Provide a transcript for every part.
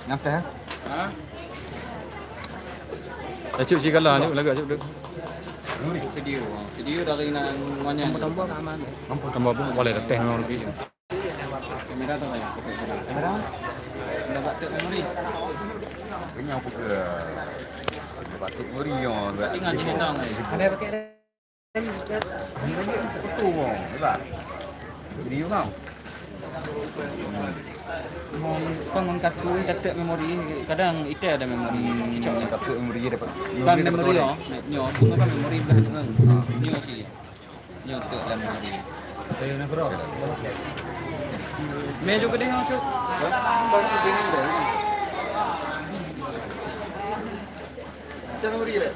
Nyampe ha? Cuk si kalah ni lagak cuk. Video dari namanya Tambah aman. Nampak tambah pun boleh teh memang lebih. kamera tu ya. Kamera. Dapat tu memori. Kenyang apa ke? Dapat tu meriah. Tinggal jenis dong. Ada pakai Betul bang. Betul. Video kau. Kau mengkaku dapat memori. Kadang itu ada memori cicak. Dapat tu meriah dapat. Kan memori oh. Nyo, bunga kan memori belah. Nyo sih. Nyo tu dalam memori. Saya nak bro. Meja gede yang cuk. Baru begini dah. Jangan beri dah.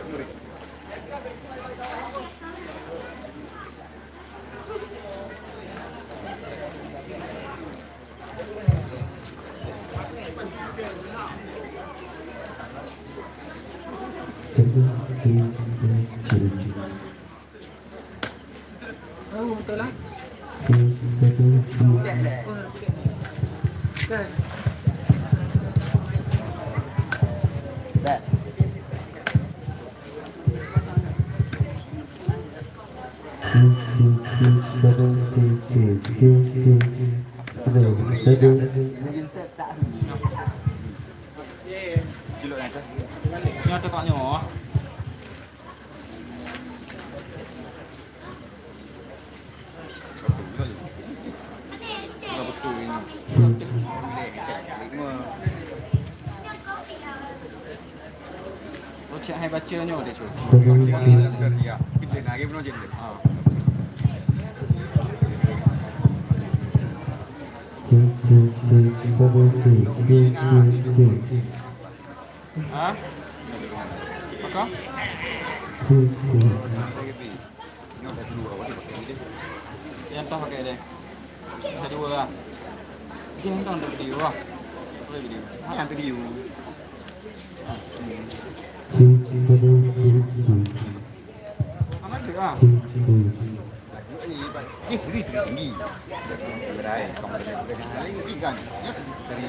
Oh, betul lah. Dah. Nyo tu kak nyo. Betul ini. Oh cik hai baca nyo dia cuk. Ya. Kita nak game je. Ha. Ha? Apa? Ini dah dulu awak pakai ni. Yang tu pakai dia. Ada dua lah. Jangan tahu ada video lah. Boleh video. Yang video. Amat juga. Ini seri tinggi. Berai, kamu ada lagi kan? Dari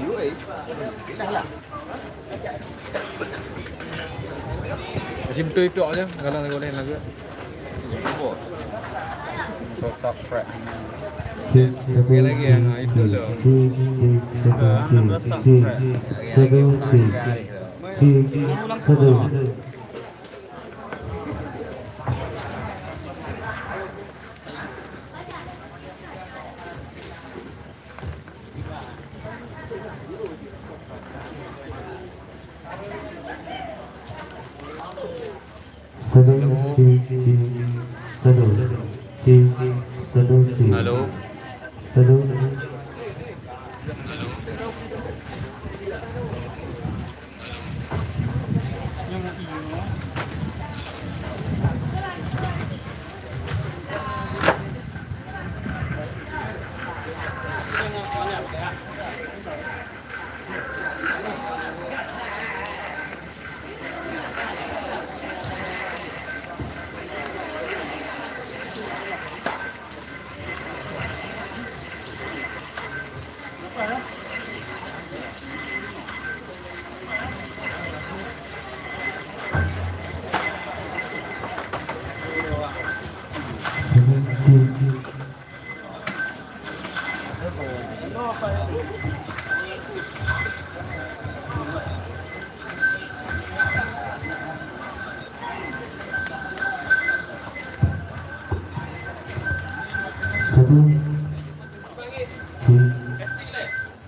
US, dah lah. Macam tu itu aja. Kalau nak boleh lagi. Buat. So subscribe. Sekali lagi yang itu loh. Halo. Yang iyo.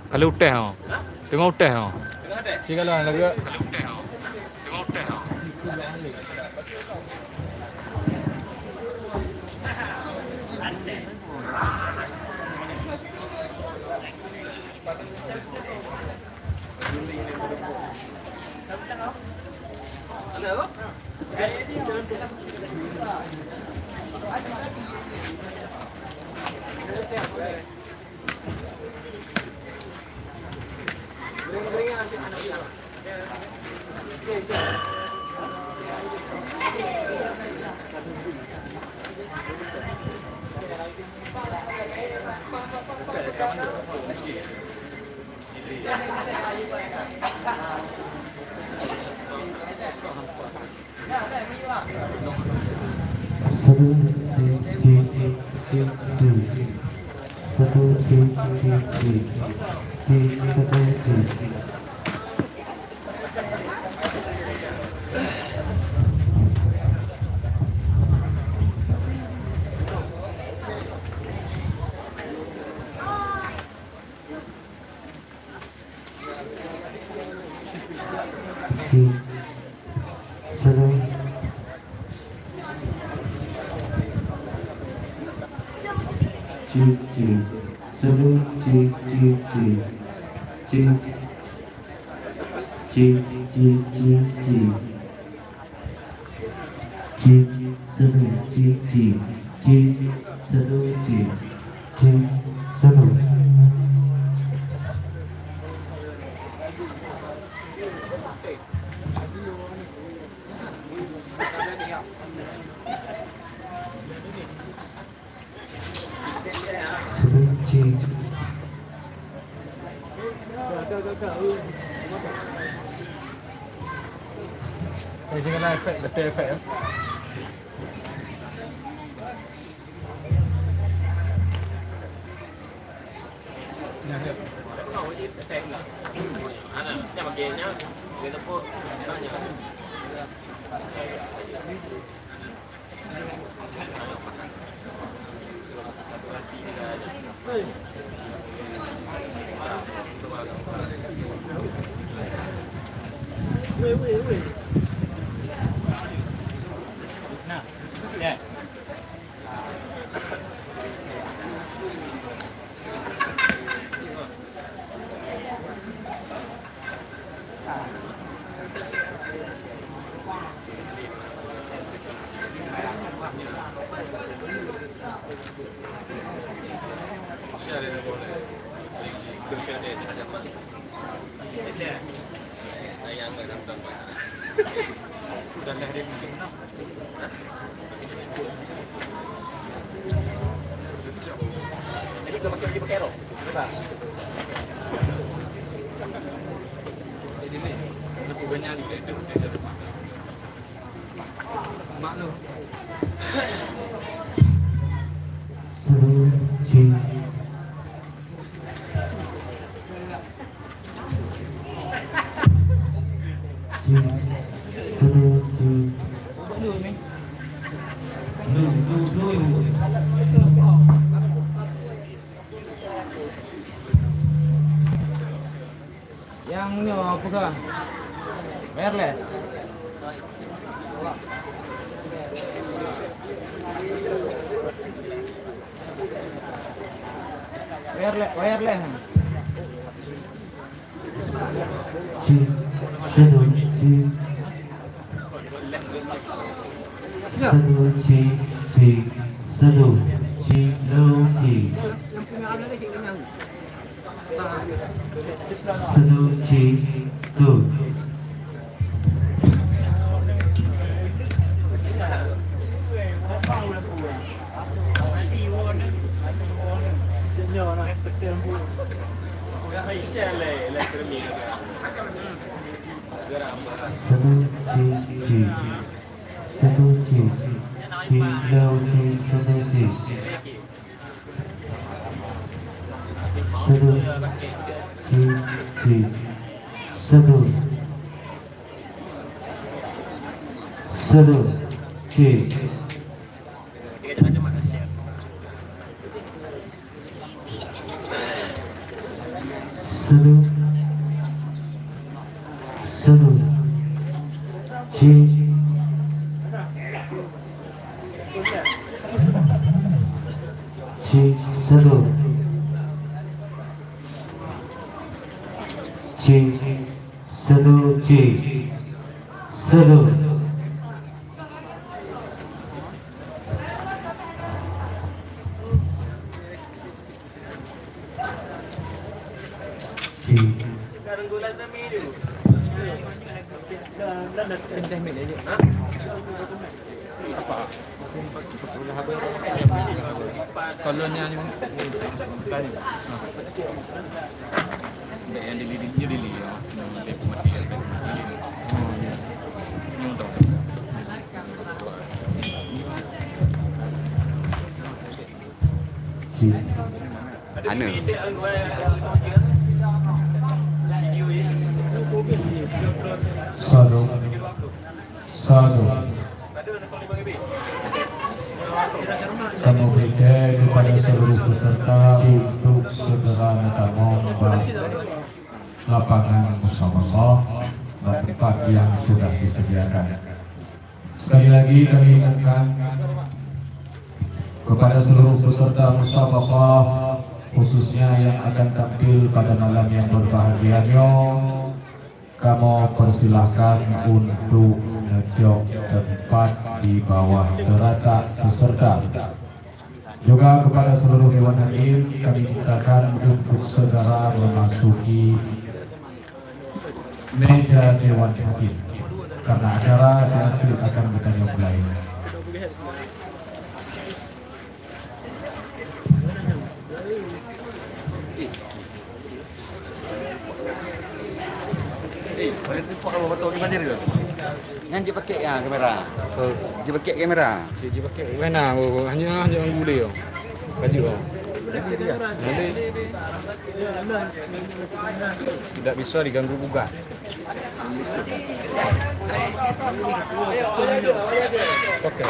Kalau uteh ha. Tengok uteh ha. Tengah ada. Si kalau lagi. Kalau uteh ha. Tengok uteh ha. Ni sini kena efek, betul efek ya. Yang ni apa kah? Wireless. Wireless. Kolonnya ni. Baik yang dili ya. Dia mati ya. Oh, iya. Ini untuk Ana. Sadu, sadu. Kami berikan kepada seluruh peserta untuk segera menambah lapangan musabaqah dan tempat yang sudah disediakan. Sekali lagi kami ingatkan kepada seluruh peserta musabaqah, khususnya yang akan tampil pada malam yang berbahagianya, kamu persilahkan untuk ngejok tempat di bawah teratak peserta. Juga kepada seluruh dewan hadir kami mintakan untuk segera memasuki meja dewan hadir karena acara nanti akan kita mulai. Kalau betul gimana dia? Yang dia pakai ya kamera. Oh, Dia pakai kamera. cik pakai mana? Hanya orang boleh oh. Baju oh. Nanti tidak bisa diganggu gugat. Oke.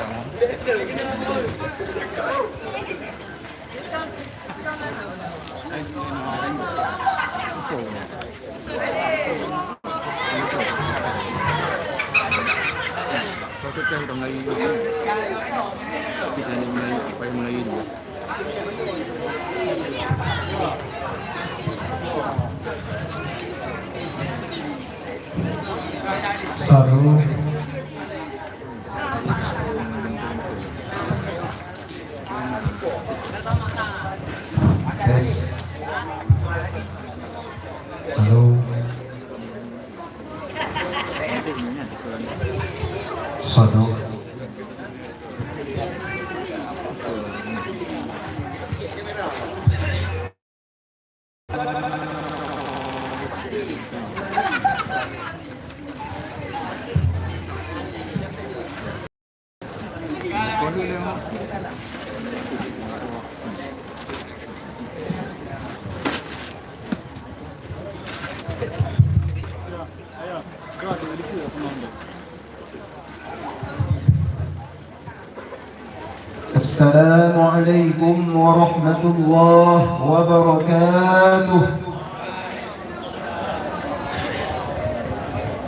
Kau kan orang Melayu. Kita ni Melayu, supaya Melayu juga. Satu, tes. Halo. Satu. Assalamualaikum warahmatullahi wabarakatuh.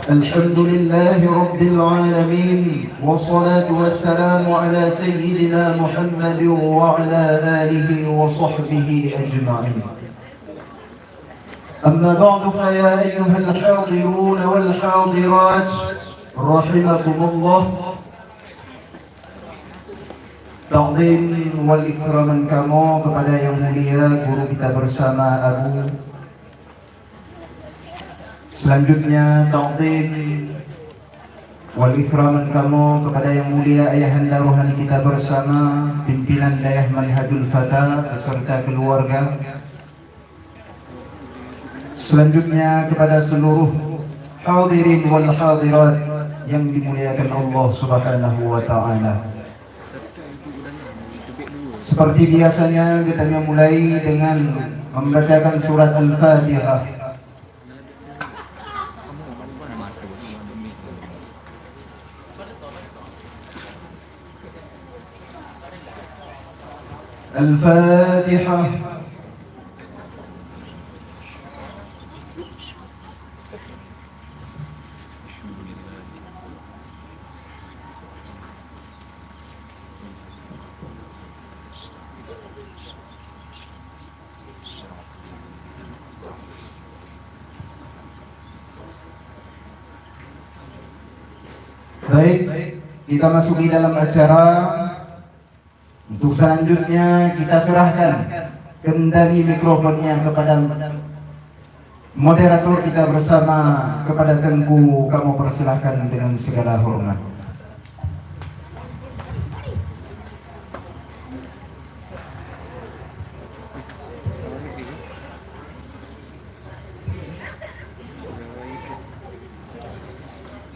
Alhamdulillahi rabbil alamin. Wassalatu wassalamu ala sayyidina Muhammad wa ala alihi wa sahbihi ajma'in. أما بعد فيا أيها الحاضرون والحاضرات رحمكم الله. Ta'zim wal ikraman kamu kepada yang mulia guru kita bersama Abu. Selanjutnya ta'zim wal ikraman kamu kepada yang mulia ayahanda rohani kita bersama pimpinan Dayah Manhajul Fata beserta keluarga. Selanjutnya kepada seluruh hadirin wal hadirat yang dimuliakan Allah Subhanahu wa taala. Seperti biasanya kita mulai dengan membacakan surat Al-Fatihah. Al-Fatihah. Baik, kita masuki dalam acara. Untuk selanjutnya kita serahkan kendali mikrofonnya kepada moderator kita bersama, kepada Tengku. Kamu persilahkan dengan segala hormat.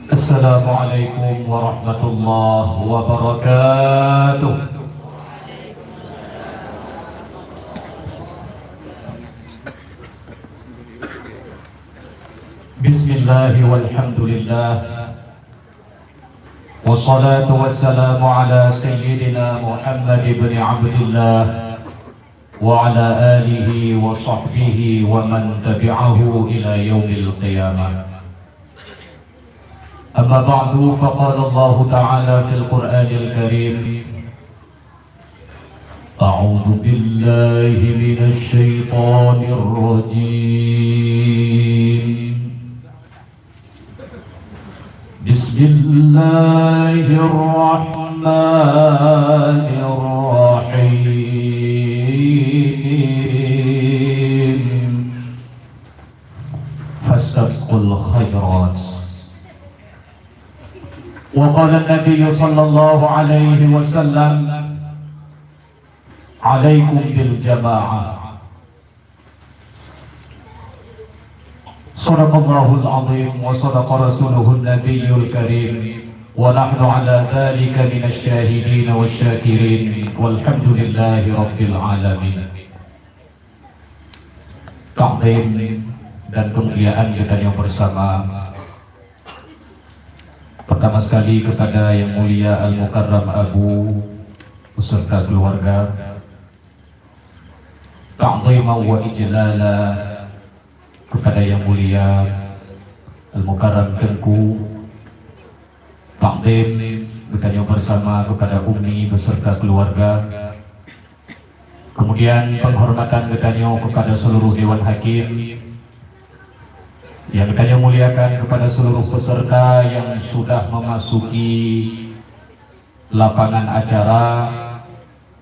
Assalamualaikum warahmatullahi wabarakatuh. Bismillah walhamdulillah wassalatu wassalamu ala sayyidina Muhammad ibn Abdullah wa ala alihi wa sahbihi wa man tabi'ahu ila yaumil qiyamah. أما بعد فقال الله تعالى في القرآن الكريم أعوذ بالله من الشيطان الرجيم بسم الله الرحمن الرحيم فاستبقوا الخيرات. وقال النبي صلى الله عليه وسلم عليكم بالجماعة. صدق الله العظيم وصدق رسوله النبي الكريم ونحن على ذلك من الشاهدين والشاكرين والحمد لله رب العالمين. Ta'zim dan kemuliaan kita yang bersama. Pertama sekali kepada Yang Mulia Al-Mukarram Abu beserta keluarga, ta'zima wa ijlala kepada Yang Mulia Al-Mukarram Tengku, ta'zim kita yang bersama kepada Umi beserta keluarga, kemudian penghormatan kita kepada seluruh Dewan Hakim yang kita muliakan, kepada seluruh peserta yang sudah memasuki lapangan acara,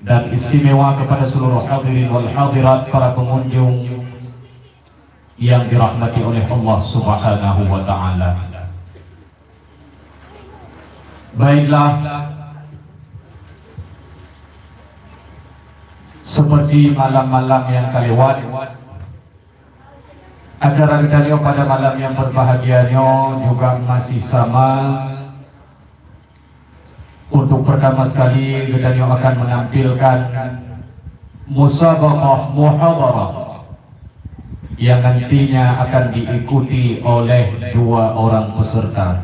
dan istimewa kepada seluruh hadirin wal hadirat, para pengunjung yang dirahmati oleh Allah Subhanahu wa ta'ala. Baiklah, seperti malam-malam yang kelewat, acara kita pada malam yang berbahagianya juga masih sama. Untuk pertama sekali kita akan menampilkan musabaqah muhadarah yang nantinya akan diikuti oleh 2 orang peserta.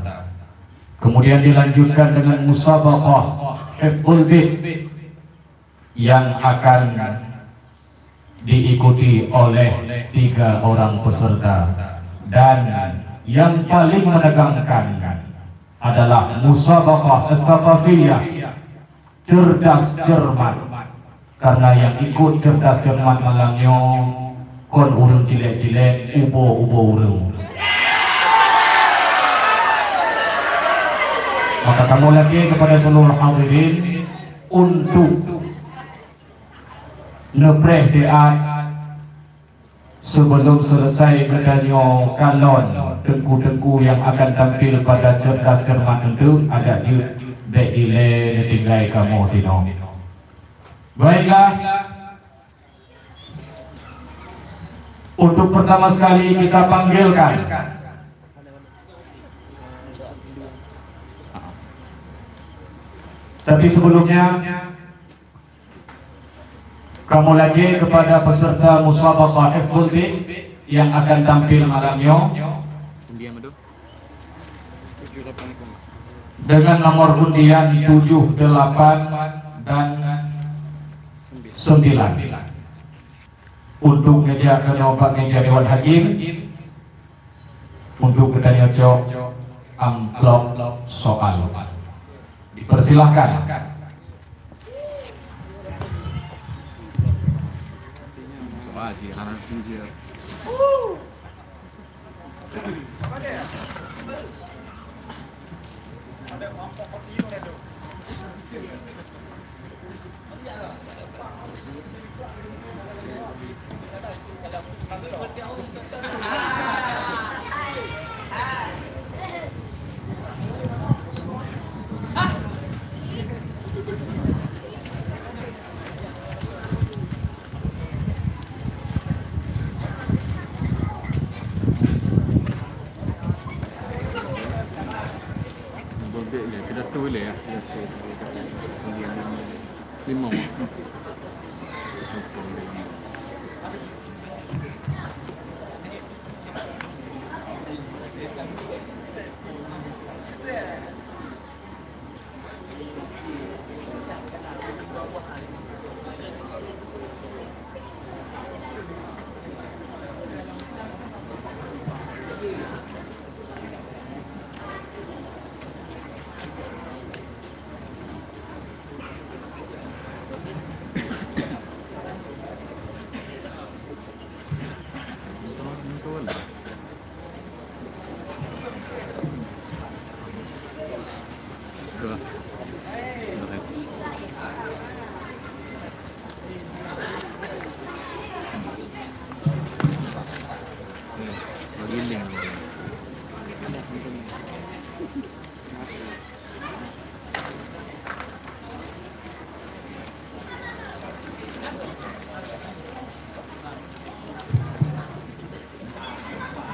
Kemudian dilanjutkan dengan musabaqah hifdzul bait yang akan diikuti oleh 3 orang peserta, dan yang paling menegangkan adalah musabaqah tsaqafiyah cerdas cermat, karena yang ikut cerdas cermat malamnya kon urung cilek-cilek, ubo urung. Maka kamu lagi kepada seluruh hadirin untuk nepreh diat sebelum selesai katanya kalon tengku-tengku yang akan tampil pada cerdas cermat itu ada je beile tinggai kamu tino. Baiklah, untuk pertama sekali kita panggilkan tapi sebelumnya kamu lagi kepada peserta musabaqah hifdzul bait yang akan tampil malamnya dengan nomor undian 7, 8 dan 9 untuk meja kenyoba meja Dewan Hakim untuk kita nyocok amplop soal. Dipersilahkan. Ya, pidato boleh ya. Lima.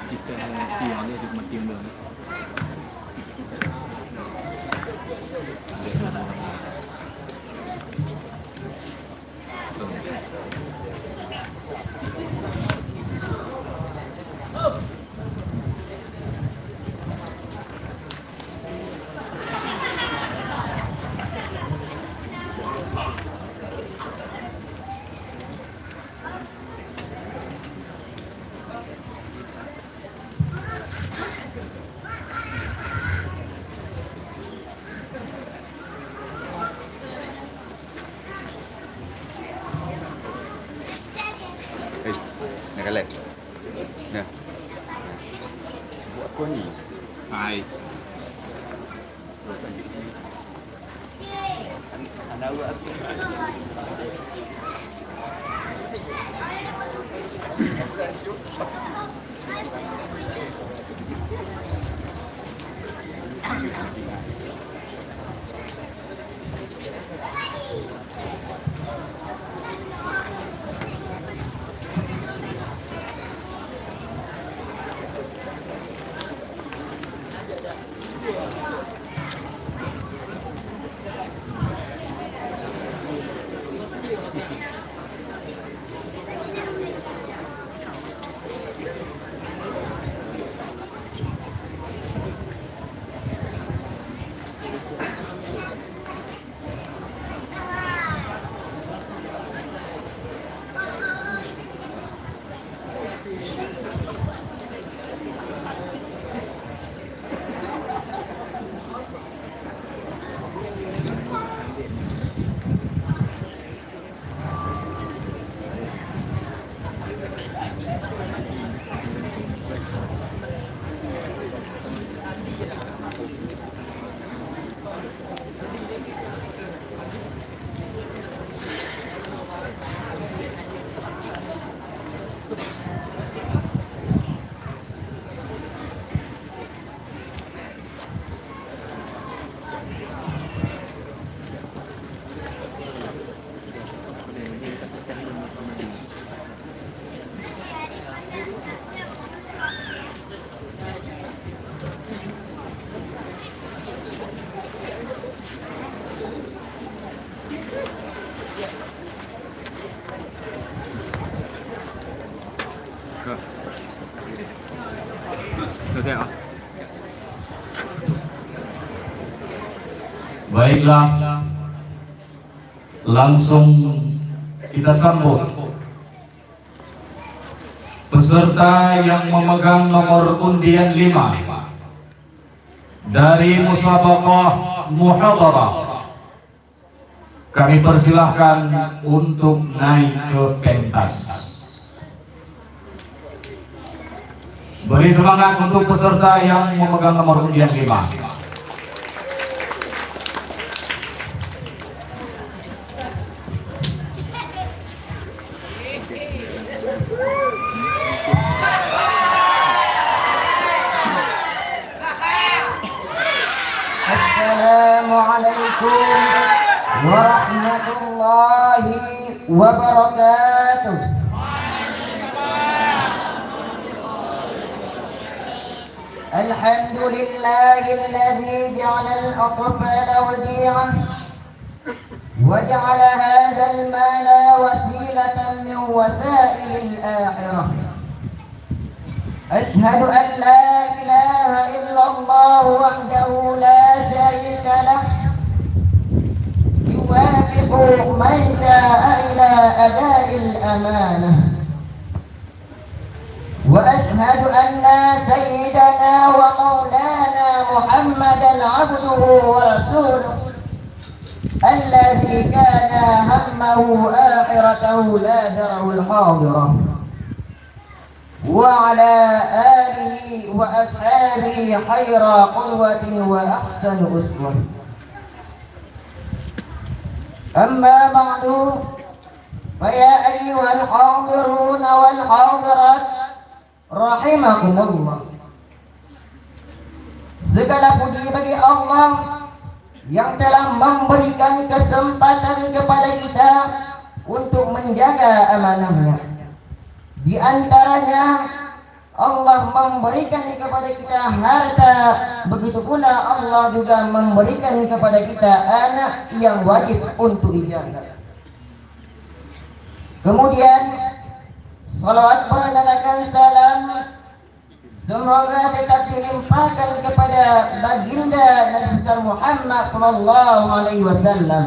Kita siang dia di mati dia. Nakalek. Nah. Buat kau ni. Hai. Anda buat. Selesai ah. Baiklah, langsung kita sambut peserta yang memegang nomor undian 5 dari musabaqah muhadarah. Kami persilahkan untuk naik ke pentas. Beri semangat untuk peserta yang memegang nomor undian 5. Assalamualaikum warahmatullahi wabarakatuh. الحمد لله الذي جعل الأطفال وديعا وجعل هذا المال وسيلة من وسائل الآخرة. أشهد أن لا إله إلا الله وحده لا شريك له يوافق من شاء إلى أداء الأمانة. وأشهد أن سيدنا ومولانا محمدا عبده ورسوله الذي كان همه آخرته لا دره الحاضرة، وعلى آله وأصحابه خير قدوة وأحسن أسوة. أما بعد، فيا أيها الحاضرون والحاضرات rahimakumullah. Segala puji bagi Allah yang telah memberikan kesempatan kepada kita untuk menjaga amanahnya. Di antaranya Allah memberikan kepada kita harta, begitu pula Allah juga memberikan kepada kita anak yang wajib untuk dijaga. Kemudian salawat bernadakan salam semoga tetap dilimpahkan kepada baginda Nabi besar Muhammad sallallahu alaihi wasallam.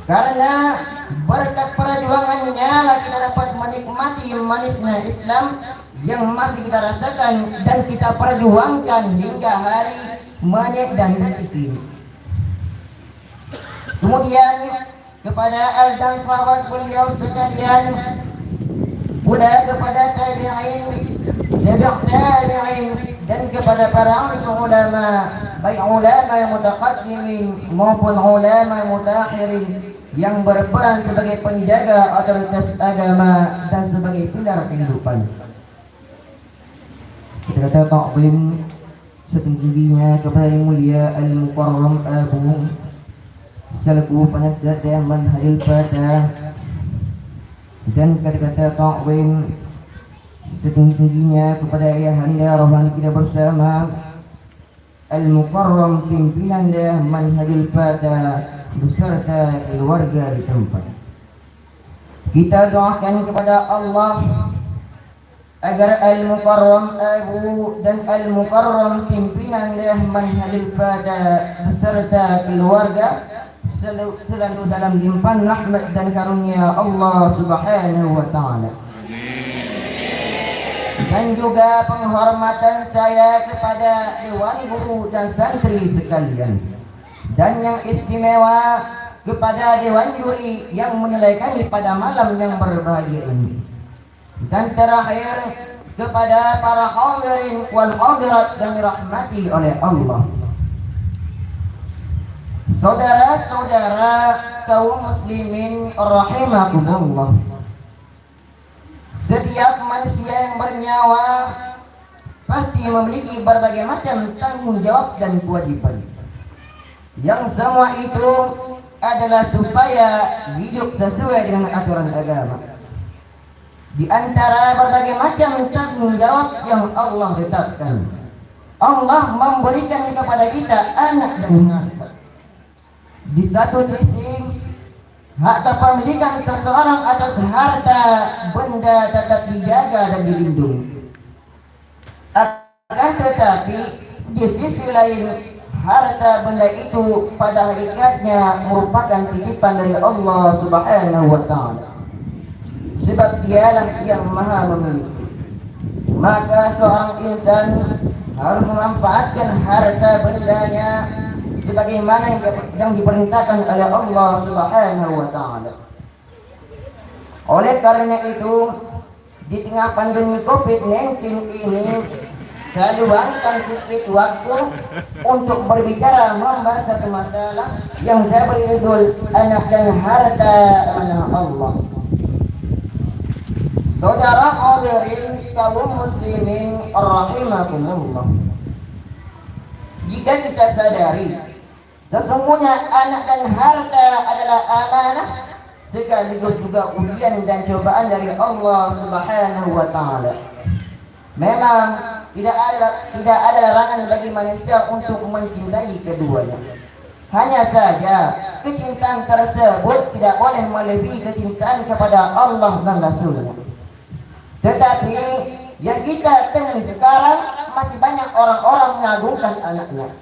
Karena berkat perjuangannya lah kita dapat menikmati manisnya Islam yang masih kita rasakan dan kita perjuangkan hingga hari menit dan detik ini. Kemudian kepada al dan sahabat beliau sekalian, pula kepada tabi'in, tabi'in dan kepada para ulama, baik ulama yang mutaqaddimin maupun ulama yang mutakhirin yang berperan sebagai penjaga otoritas agama dan sebagai pilar kehidupan. Kita kata ta'zim setinggi-tingginya kepada yang mulia Al-Mukarram Abu selaku penasihat Manhajul Fatah, dan kata-kata ta'zim setinggi-tingginya kepada ayahanda rohani kita bersama Al-Mukarram pimpinan Manhajul Fatah beserta keluarga di tempat. Kita doakan kepada Allah agar Al-Mukarram Abu dan Al-Mukarram pimpinan Manhajul Fatah beserta keluarga selalu dalam limpahan rahmat dan karunia Allah Subhanahu wa taala. Dan juga penghormatan saya kepada dewan guru dan santri sekalian, dan yang istimewa kepada dewan juri yang menilai kami pada malam yang berbahagia ini, dan terakhir kepada para hadirin wal hadirat yang dirahmati oleh Allah. Saudara-saudara kaum muslimin rahimakumullah, setiap manusia yang bernyawa pasti memiliki berbagai macam tanggung jawab dan kewajiban, yang semua itu adalah supaya hidup sesuai dengan aturan agama. Di antara berbagai macam tanggung jawab yang Allah tetapkan, Allah memberikan kepada kita anak dan harta. Di satu sisi, hak kepemilikan seseorang atas harta benda tetap dijaga dan dilindungi. Akan tetapi di sisi lain, harta benda itu pada hakikatnya merupakan titipan dari Allah Subhanahu wa taala. Sebab dialah yang maha memiliki. Maka seorang insan harus memanfaatkan harta bendanya sebagaimana yang diperintahkan oleh Allah Subhanahu wa taala. Oleh karena itu, di tengah pandemi COVID-19 ini, saya luangkan sedikit waktu untuk berbicara membahas satu masalah yang saya beri judul anak dan harta amanah Allah. Saudara hadirin kaum muslimin rahimakumullah, jika kita sadari sesungguhnya anak dan harta adalah amanah sekaligus juga ujian dan cobaan dari Allah Subhanahu wa taala. Memang tidak ada larangan bagi manusia untuk mencintai keduanya. Hanya saja kecintaan tersebut tidak boleh melebihi kecintaan kepada Allah dan Rasulnya. Tetapi yang kita temui sekarang masih banyak orang-orang mengagungkan anaknya.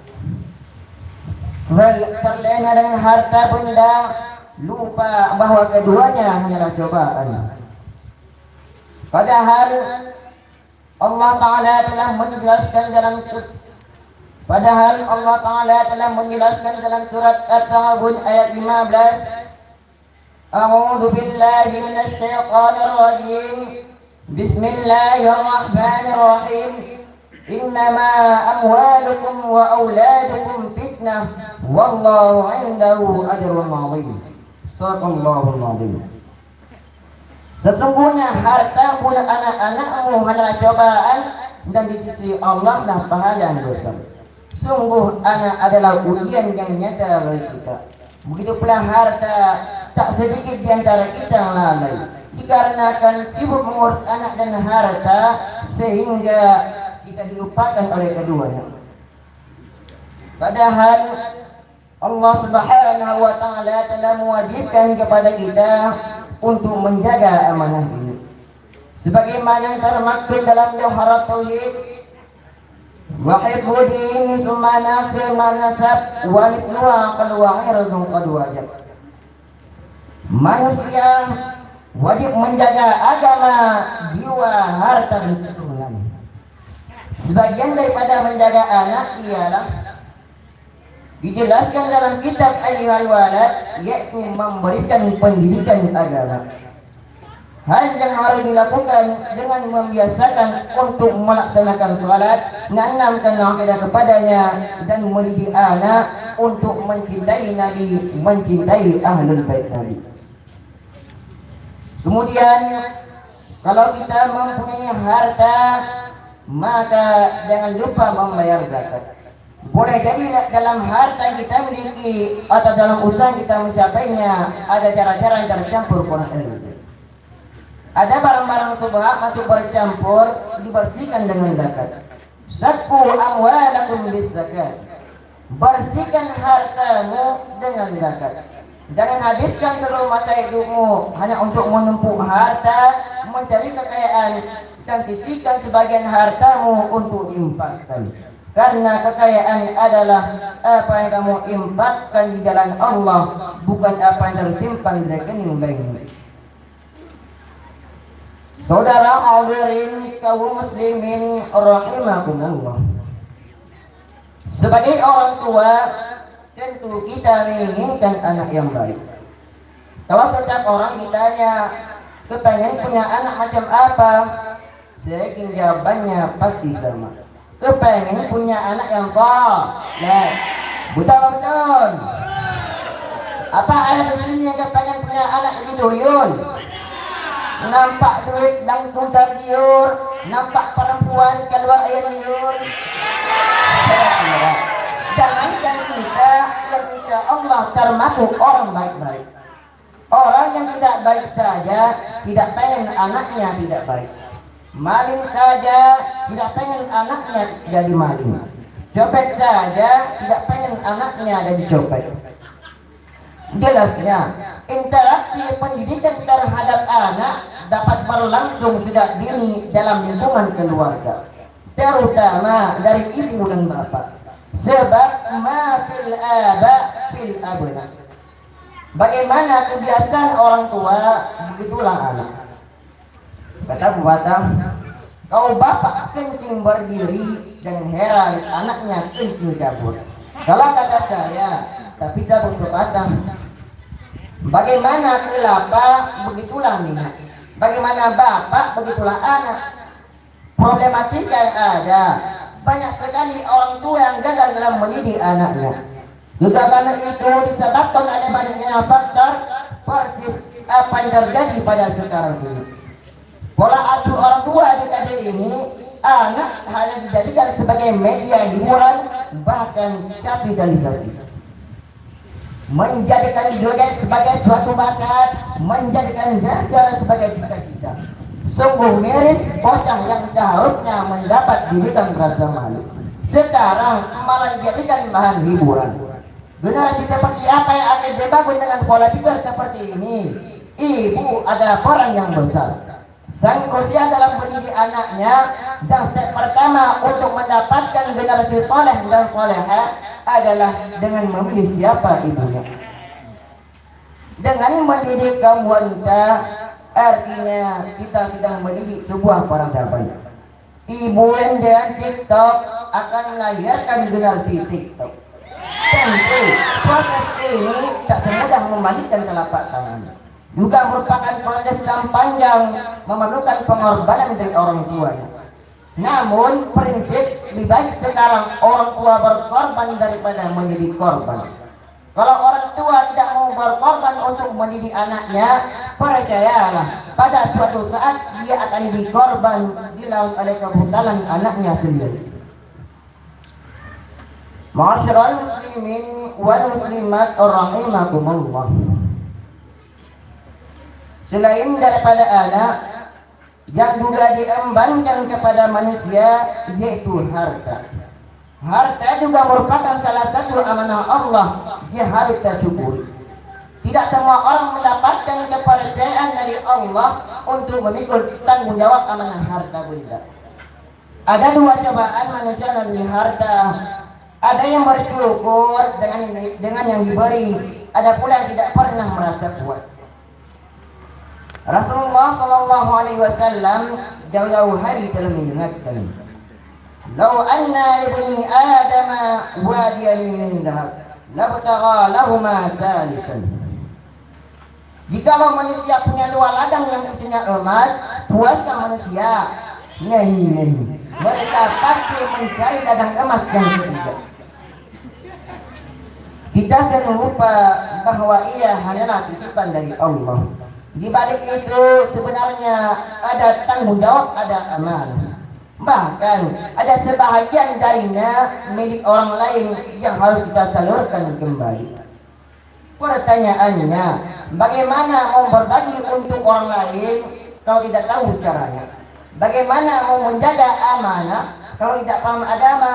Terlena dengan harta benda, lupa bahwa keduanya hanyalah cobaan. Padahal Allah Ta'ala telah menjelaskan dalam surat At-Taghabun ayat 15. A'udzu billahi minasy syaithanir rajim. Bismillahirrahmanirrahim. Innama amwalukum wa auladukum fitnah wallahu 'indahu ajrun 'azim. Shadaqallahul 'azim. Sesungguhnya harta pun anak-anakmu hanyalah cobaan, dan di sisi Allah adalah pahala yang besar. Sungguh anak adalah ujian yang nyata bagi kita. Begitu pula harta, tak sedikit di antara kita yang lalai dikarenakan sibuk mengurus anak dan harta, sehingga kita dilupakan oleh keduanya. Padahal Allah Subhanahu wa Ta'ala telah mewajibkan kepada kita untuk menjaga amanah ini, sebagaimana yang termaktub dalam Jawharat Tauhid, wa hifdhin thumma naqil manasab wa mithluha qad wa'irun qad wajib. Manusia wajib menjaga agama, jiwa, harta dan keturunan. Sebagian daripada menjaga anak ialah dijelaskan dalam kitab Ayyuhal Walad, yaitu memberikan pendidikan agama. Hal yang harus dilakukan dengan membiasakan untuk melaksanakan salat, menanamkan akidah kepadanya, dan mendidik anak untuk mencintai Nabi, mencintai Ahlul Bait Nabi. Kemudian kalau kita mempunyai harta, maka jangan lupa membayar zakat. Boleh jadi dalam harta yang kita miliki atau dalam usaha kita mencapainya ada cara-cara yang tercampur Quran. Ada barang-barang subhat masuk bercampur, dibersihkan dengan zakat. Zakku amwalakum bis zakat. Bersihkan hartamu dengan zakat. Jangan habiskan seluruh masa hidupmu hanya untuk menumpuk harta, mencari kekayaan, dan sisihkan sebagian hartamu untuk diinfakkan. Karena kekayaan adalah apa yang kamu infakkan di jalan Allah, bukan apa yang tersimpan di rekening bankmu. Saudara hadirin kaum muslimin rahimakumullah. Sebagai orang tua, tentu kita menginginkan anak yang baik. Kalau setiap orang ditanya kepengen punya anak macam apa, saya yakin jawabannya pasti sama. Kepengen punya anak yang saleh. Betul. Apa ayah di sini yang kepengen punya anak gitu, Yun? Nampak duit langsung tergiur, nampak perempuan keluar air liur. Jangankan kita yang insya Allah termasuk orang baik-baik. Orang yang tidak baik saja tidak pengen anaknya tidak baik. Maling saja tidak pengen anaknya jadi maling. Copet saja tidak pengen anaknya jadi copet. Jelasnya, interaksi pendidikan terhadap anak dapat berlangsung sejak dini dalam lingkungan keluarga, terutama dari ibu dan bapak. Sebab ma fil aba fil abna. Bagaimana kebiasaan orang tua, begitulah anak. Kata pepatah, kalau bapak kencing berdiri, jangan heran anaknya kencing kabur. Kalau kata saya, tak bisa berpepatah. Bagaimana kelapa, begitulah minyak. Bagaimana bapak, begitulah anak. Problematika yang ada, banyak sekali orang tua yang gagal dalam mendidik anaknya. Juga karena itu disebabkan ada banyaknya faktor persis apa yang terjadi pada sekarang ini. Pola asuh orang tua di negeri ini, anak hanya dijadikan sebagai media hiburan, bahkan kapitalisasi. Menjadikan joget sebagai suatu bakat, menjadikan jalan sebagai cita-cita. Sungguh miris bocah yang seharusnya mendapat didikan rasa malu, sekarang malah dijadikan bahan hiburan. Generasi seperti apa yang akan dibangun dengan pola pikir seperti ini? Ibu adalah peran yang besar. Sang krusial dalam mendidik anaknya, dan step pertama untuk mendapatkan generasi soleh dan soleha adalah dengan memilih siapa ibunya. Dengan mendidik kaum wanita, artinya kita sedang mendidik sebuah peradaban. Ibu yang dengan TikTok akan melahirkan generasi TikTok. Tentu proses ini tak semudah memandikan telapak tangan, juga merupakan proses yang panjang, memerlukan pengorbanan dari orang tuanya. Namun prinsip lebih baik sekarang orang tua berkorban daripada menjadi korban. Kalau orang tua tidak mau berkorban untuk mendidik anaknya, percayalah pada suatu saat dia akan jadi korban dilawan oleh kebrutalan anaknya sendiri. Ma'asyiral muslimin wal muslimat rahimakumullah. Selain daripada anak yang juga diembankan kepada manusia, yaitu harta. Harta juga merupakan salah satu amanah Allah yang harus tersyukuri. Tidak semua orang mendapatkan kepercayaan dari Allah untuk memikul tanggung jawab amanah harta benda. Ada dua cobaan manusia melalui harta. Ada yang bersyukur dengan yang diberi, ada pula yang tidak pernah merasa kuat. Rasulullah Shallallahu Alaihi Wasallam jauh-jauh hari telah mengingatkan, "Lau anna libni Adam wadiyan min dhahab, labtagha lahuma thalithan." Jikalau manusia punya dua ladang yang isinya emas, puaskah manusia? Nahi. Mereka pasti mencari ladang emas yang ketiga. Kita selalu lupa bahwa ia hanyalah titipan dari Allah. Di balik itu sebenarnya ada tanggung jawab, ada amanah. Bahkan ada sebahagian darinya milik orang lain yang harus kita salurkan kembali. Pertanyaannya, bagaimana mau berbagi untuk orang lain kalau tidak tahu caranya? Bagaimana mau menjaga amanah kalau tidak paham agama?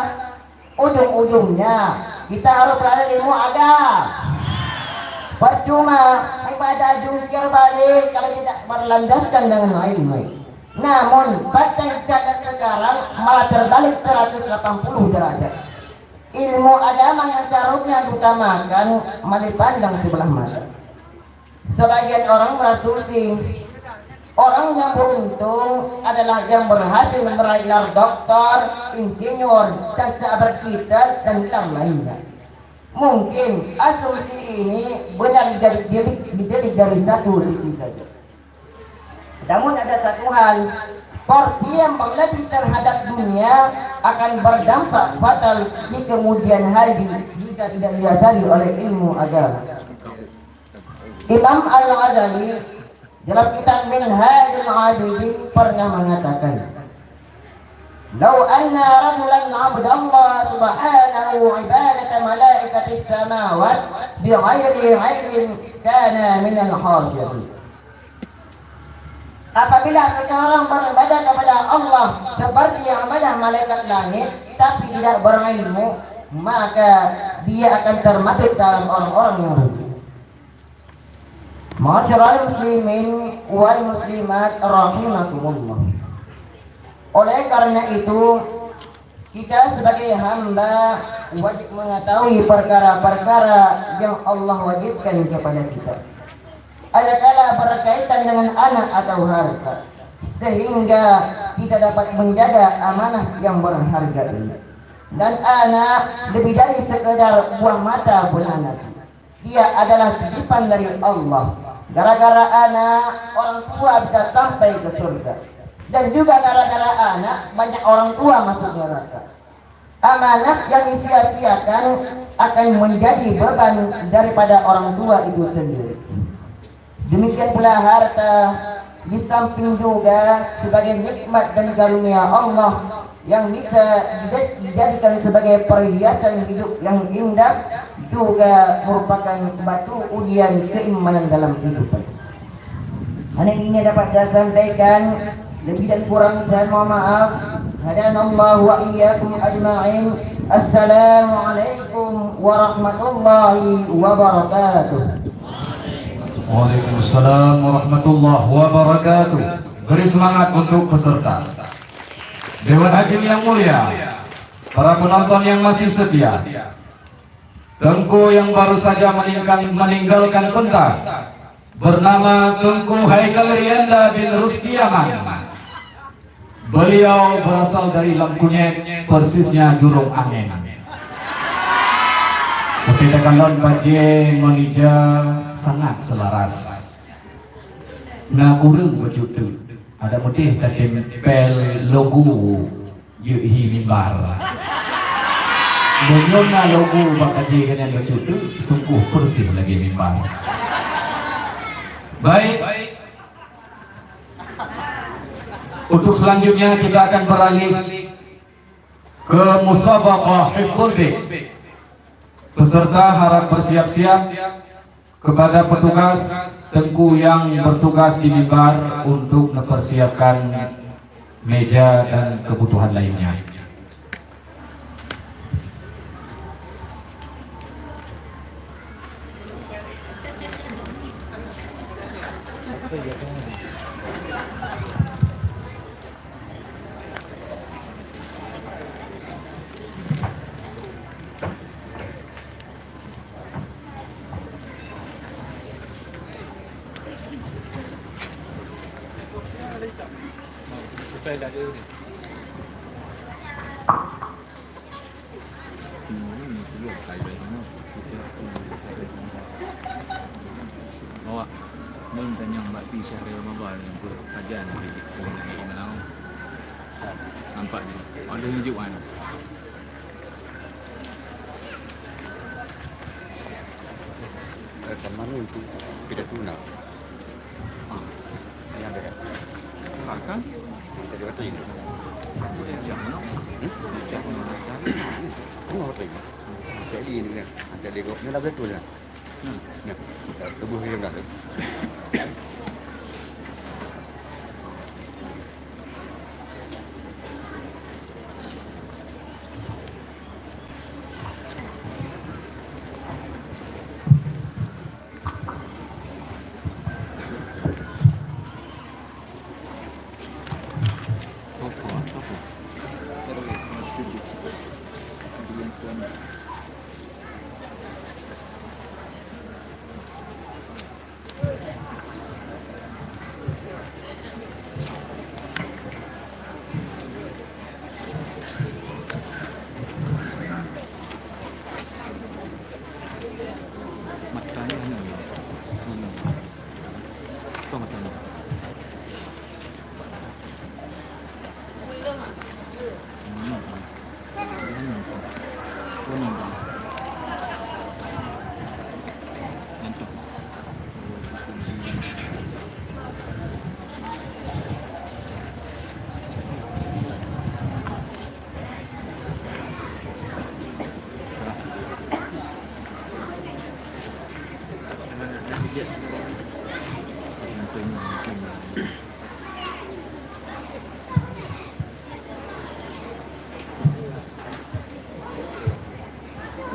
Ujung-ujungnya kita harus belajar ilmu agama. Percuma ibadah jungkir balik kalau tidak berlandaskan dengan ilmu. Namun fakta catat sekarang malah terbalik 180 derajat. Ilmu agama yang seharusnya diutamakan malah pandang sebelah mata. Sebagian orang berasumsi orang yang beruntung adalah yang berhasil meraih gelar doktor, insinyur, dan sahabat kita dan yang lainnya. Mungkin asumsi ini benar dididik dari satu sisi saja. Namun ada satu hal, porsi yang berlebih terhadap dunia akan berdampak fatal di kemudian hari jika tidak didasari oleh ilmu agama. Imam Al-Ghazali dalam kitab Minhajul Abidin pernah mengatakan, "Lau anna rajulan 'abada Allah subhanahu ibadata malaikatis samawat bighairi 'ilmin kana minal khashiyin." Apabila seseorang beribadah kepada Allah seperti yang ibadah malaikat langit tapi tidak berilmu, maka dia akan termasuk dalam orang-orang yang rugi. Ma'asyiral muslimin wal muslimat rahimakumullah. Oleh karena itu, kita sebagai hamba wajib mengetahui perkara-perkara yang Allah wajibkan kepada kita. Ada kala berkaitan dengan anak atau harta, sehingga kita dapat menjaga amanah yang berharga ini. Dan anak lebih dari sekedar buah mata beranak. Dia adalah titipan dari Allah. Gara-gara anak, orang tua bisa sampai ke surga. Dan juga gara-gara anak, banyak orang tua masuk neraka. Amanah yang disia-siakan akan menjadi beban daripada orang tua itu sendiri. Demikian pula harta, di samping juga sebagai nikmat dan karunia Allah yang bisa dijadikan sebagai perhiasan hidup yang indah, juga merupakan batu ujian keimanan dalam kehidupan. Hal ini dapat saya sampaikan Lebih dan kurang saya mohon maaf. Hadanallahu wa iyyakum ajma'in. Assalamualaikum warahmatullahi wabarakatuh. Waalaikumsalam warahmatullahi wabarakatuh. Beri semangat untuk peserta. Dewan Hakim yang mulia, para penonton yang masih setia, Tengku yang baru saja meninggalkan pentas bernama Tengku Haikal Rianda bin Rusdi Yaman. Beliau berasal dari Lamkunyet, persisnya Jurung Angin. Kita kalon baje menija sangat selaras. Nah kurang begitu. Ada mutih tempel logo yuhi mimbar. Bagaimana logo bakaji kalian begitu sungguh bersih lagi mimbar. Baik. Untuk selanjutnya kita akan beralih ke musabaqah hifdzul bait. Peserta harap bersiap-siap. Kepada petugas Tengku yang bertugas di mimbar untuk mempersiapkan meja dan kebutuhan lainnya. Bawa dan yang Mbak Pi Syahril Mabal yang kajian di Malang. Nampak ni. Ada tunjuk kan. Rekaman mana itu pidato nak? Yang ada. Kan? Tadi waktu ini. Jam mana? Jam mana? Kamu waktu ini. Jadi ini kan. Jadi kau ni dah betul kan? Ya. Tubuh dia dah.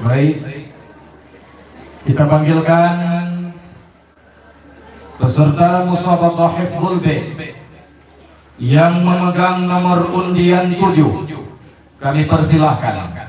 Baik, kita panggilkan peserta musabaqah hifdzul bait yang memegang nomor undian 7. Kami persilahkan.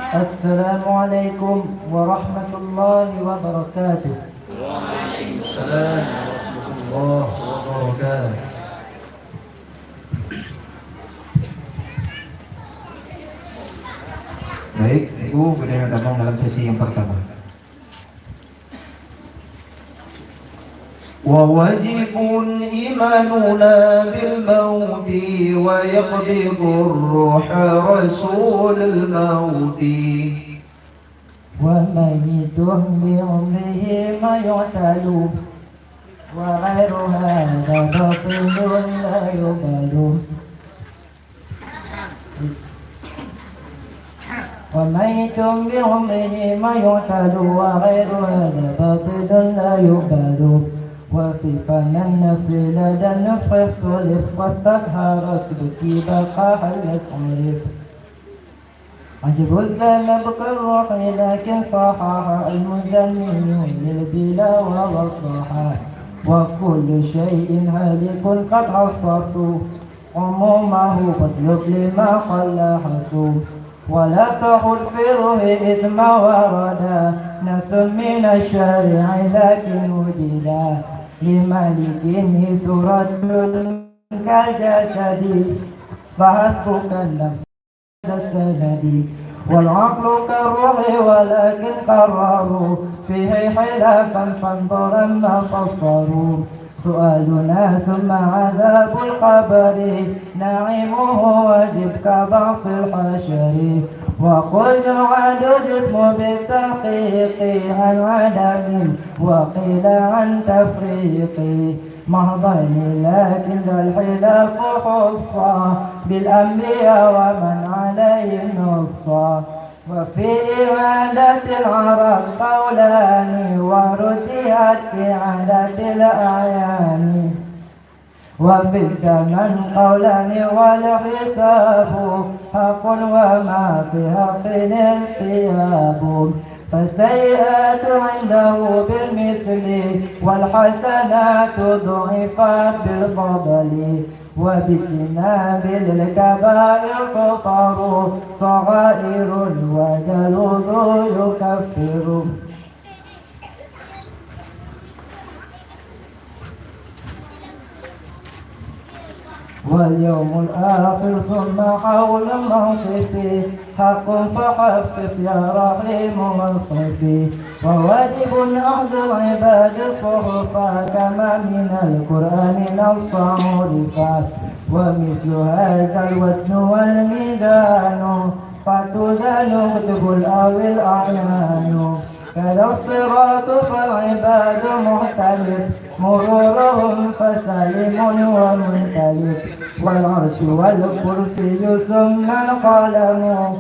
Assalamualaikum warahmatullahi wabarakatuh. Waalaikumsalam warahmatullahi wabarakatuh. Baik, Ibu boleh gabung dalam sesi yang pertama. وواجب إيماننا بالموت ويقبض الروح رسول الموت وميت بعمره ما يعتل وغير هذا باطل لا يقبل وميت بعمره ما يعتل وغير هذا باطل لا يقبل وفي فن النفل لدى النفخ اختلف واستظهرت بكي بقى حلت عرف عجب الذنب كالروح لكن صحح المزمن للبلا والصحة وكل شيء هالك قد عصرت عمومه فاتلف لما قل حسوب ولا تقل في روح إثم وردا ناس من الشارع لكن وجدا لملكه سورة كالجسد فحسبك النفس السند والعقل كالروح ولكن قرروا فيه خلافا فانظر ما فسروا سؤالنا ثم عذاب القبر نعيمه وجب كبعص الحشر وقل يعاد الجسم بالتحقيق عن عدم وقيل عن تفريق محضن لكن ذا الخلاف خصا بالأنبياء ومن عليه نصا وفي إعادة العرب قولان ورديت في عادة الأعيان وفي الزمن قولان والحساب حق وما في حق الارتياب فالسيئات عنده بالمثل والحسنات ضعفت بالفضل وباجتناب للكبائر كفر صغائر وجلود يكفر واليوم الآخر ثم حول الموقف حق فحفف يا رحيم والصفي وواجب أخذ العباد الصحفا كما من القرآن نص عرفا ومثل هذا الوزن والميزان فتزال اكتب أو الأعيان كذا الصراط فالعباد مختلف مرورهم فسالم ومنتلف والعرش والكرسي ثم القلم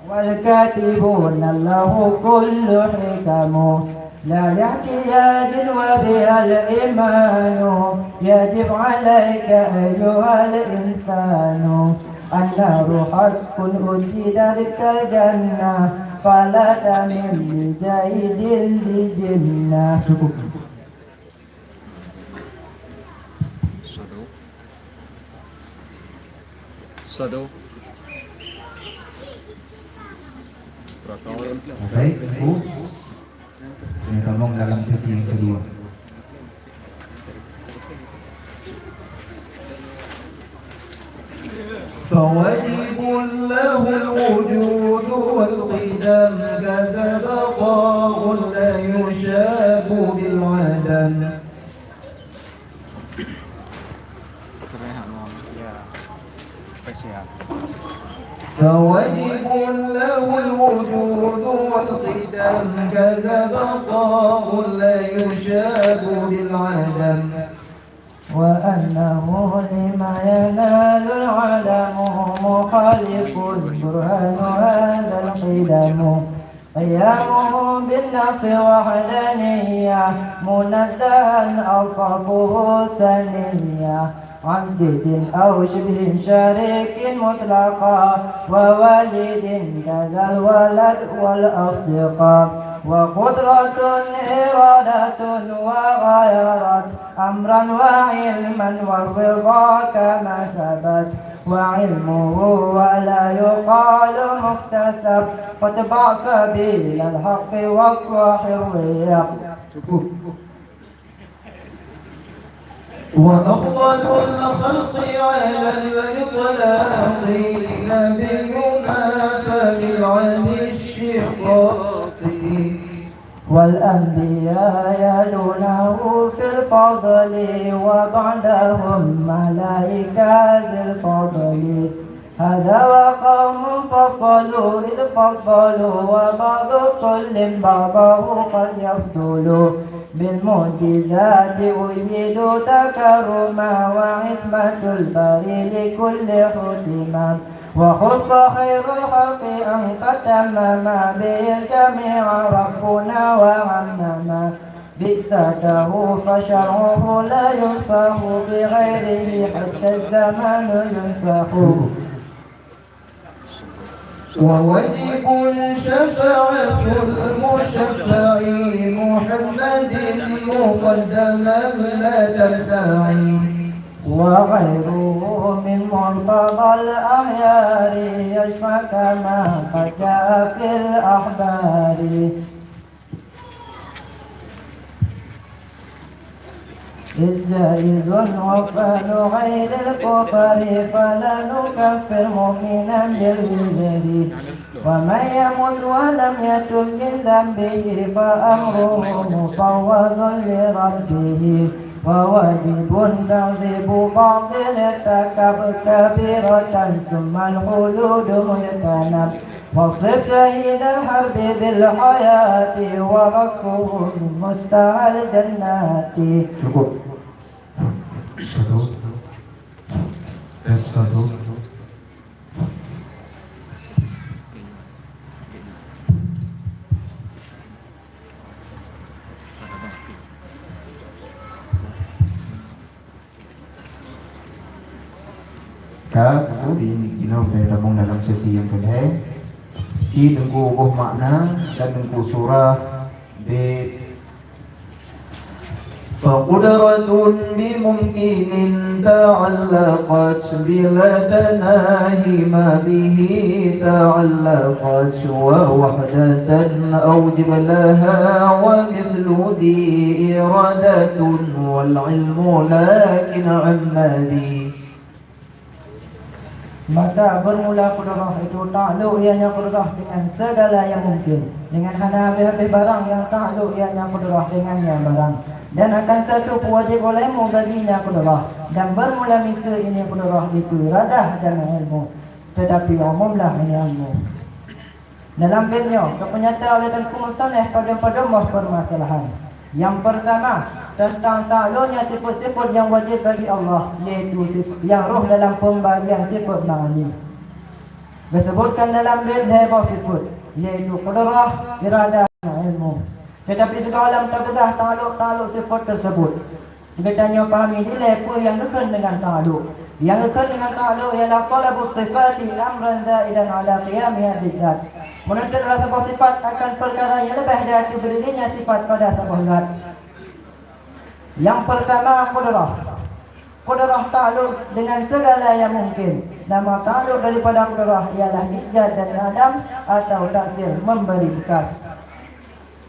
والكاتبون له كل حكم لا لاحتياج وبها الإيمان يجب عليك أيها الإنسان النار حق أجدت كالجنة فلا تمل لجيد لجنة Sado. Baik, Ibu. Ini tolong dalam sesi yang kedua. فواجب له الوجود والقدم كذا بقاء لا يشاب بالعدم فواجب له الوجود والقدم كذا بقاء لا يشاب بالعدم وأنه لما ينال العلم مخالف برهان هذا القدم قيامه بالنقص وحدانية منزها أوصافه سنية عن جد أو شبه شريك مطلقا ووالد كذا الولد والأصدقاء وقدرة إرادة وغيرت أمرا وعلما والرضا كما ثبت وعلمه ولا يقال مكتسب فاتبع سبيل الحق واصلح الرياق وأفضل الخلق على الإطلاق نبينا فبالعن الشقاق والأنبياء يلونه في الفضل وبعدهم ملائكة ذي الفضل هذا وقوم فصلوا إذ فضلوا وبعض كل بعضه قد يفضل بالمعجزات أيدوا تكرما وعصمة البري لكل ختما وخص خير الخلق أن قد تمم به الجميع ربنا وعمما بئسته فشرعه لا ينسخ بغيره حتى الزمان ينسخ ووجب شفاعة المشفع محمد مقدما لا تدعي وغيره من مرتضى الأخيار يشفع كما قد جاء في الأخبار إذ جائز وفعل غير الكفر فلا نكفر مؤمنا بالوزر ومن يمت ولم يتب من ذنبه فأمره مفوض لربه وواجب تعذيب بعض ارتكب كبيرة ثم الخلود يجتنب وصف شهيد الحرب بالحياة ورسخه من مستوى الجنات. Cukup. Satu. Các cố định kỹ năng về là mong dalam sesi yang kedua. Ci tengku buah makna dan tengku surah bait. فقدرة بممكن تعلقت بلا تناهي ما به تعلقت ووحدة أوجب لها ومثل ذي إرادة والعلم لكن عمدي. Maka bermula kudrah itu takluk ianya kudrah dengan segala yang mungkin, dengan habis barang yang takluk ianya kudrah dengannya barang, dan akan satu wajib olehmu baginya kudrah, dan bermula misa ini kudrah itu iradah dan ilmu, tetapi umumlah ini ilmu. Dalam baitnya kepenyataan oleh Tengku Mustaleh pada permasalahan. Yang pertama tentang takluknya sifat-sifat yang wajib bagi Allah, yaitu yang roh dalam pembagian sifat ma'ani. Disebutkan dalam bait beberapa sifat, yaitu qudrah, iradah, dan ilmu. Tetapi segala terdedah takluk sifat tersebut. Kita tanya pahami nilai apa yang dekat dengan takluk. Yang dekat dengan takluk ialah talabus sifati amran zaidan ala qiyami hadhihi dzat. Menuntut sebuah sifat akan perkara yang lebih dari berdirinya sifat pada sebuah zat. Yang pertama qudrah. Qudrah takluk dengan segala yang mungkin. Nama takluk daripada qudrah ialah ijad dan adam atau taksir, memberi bekas.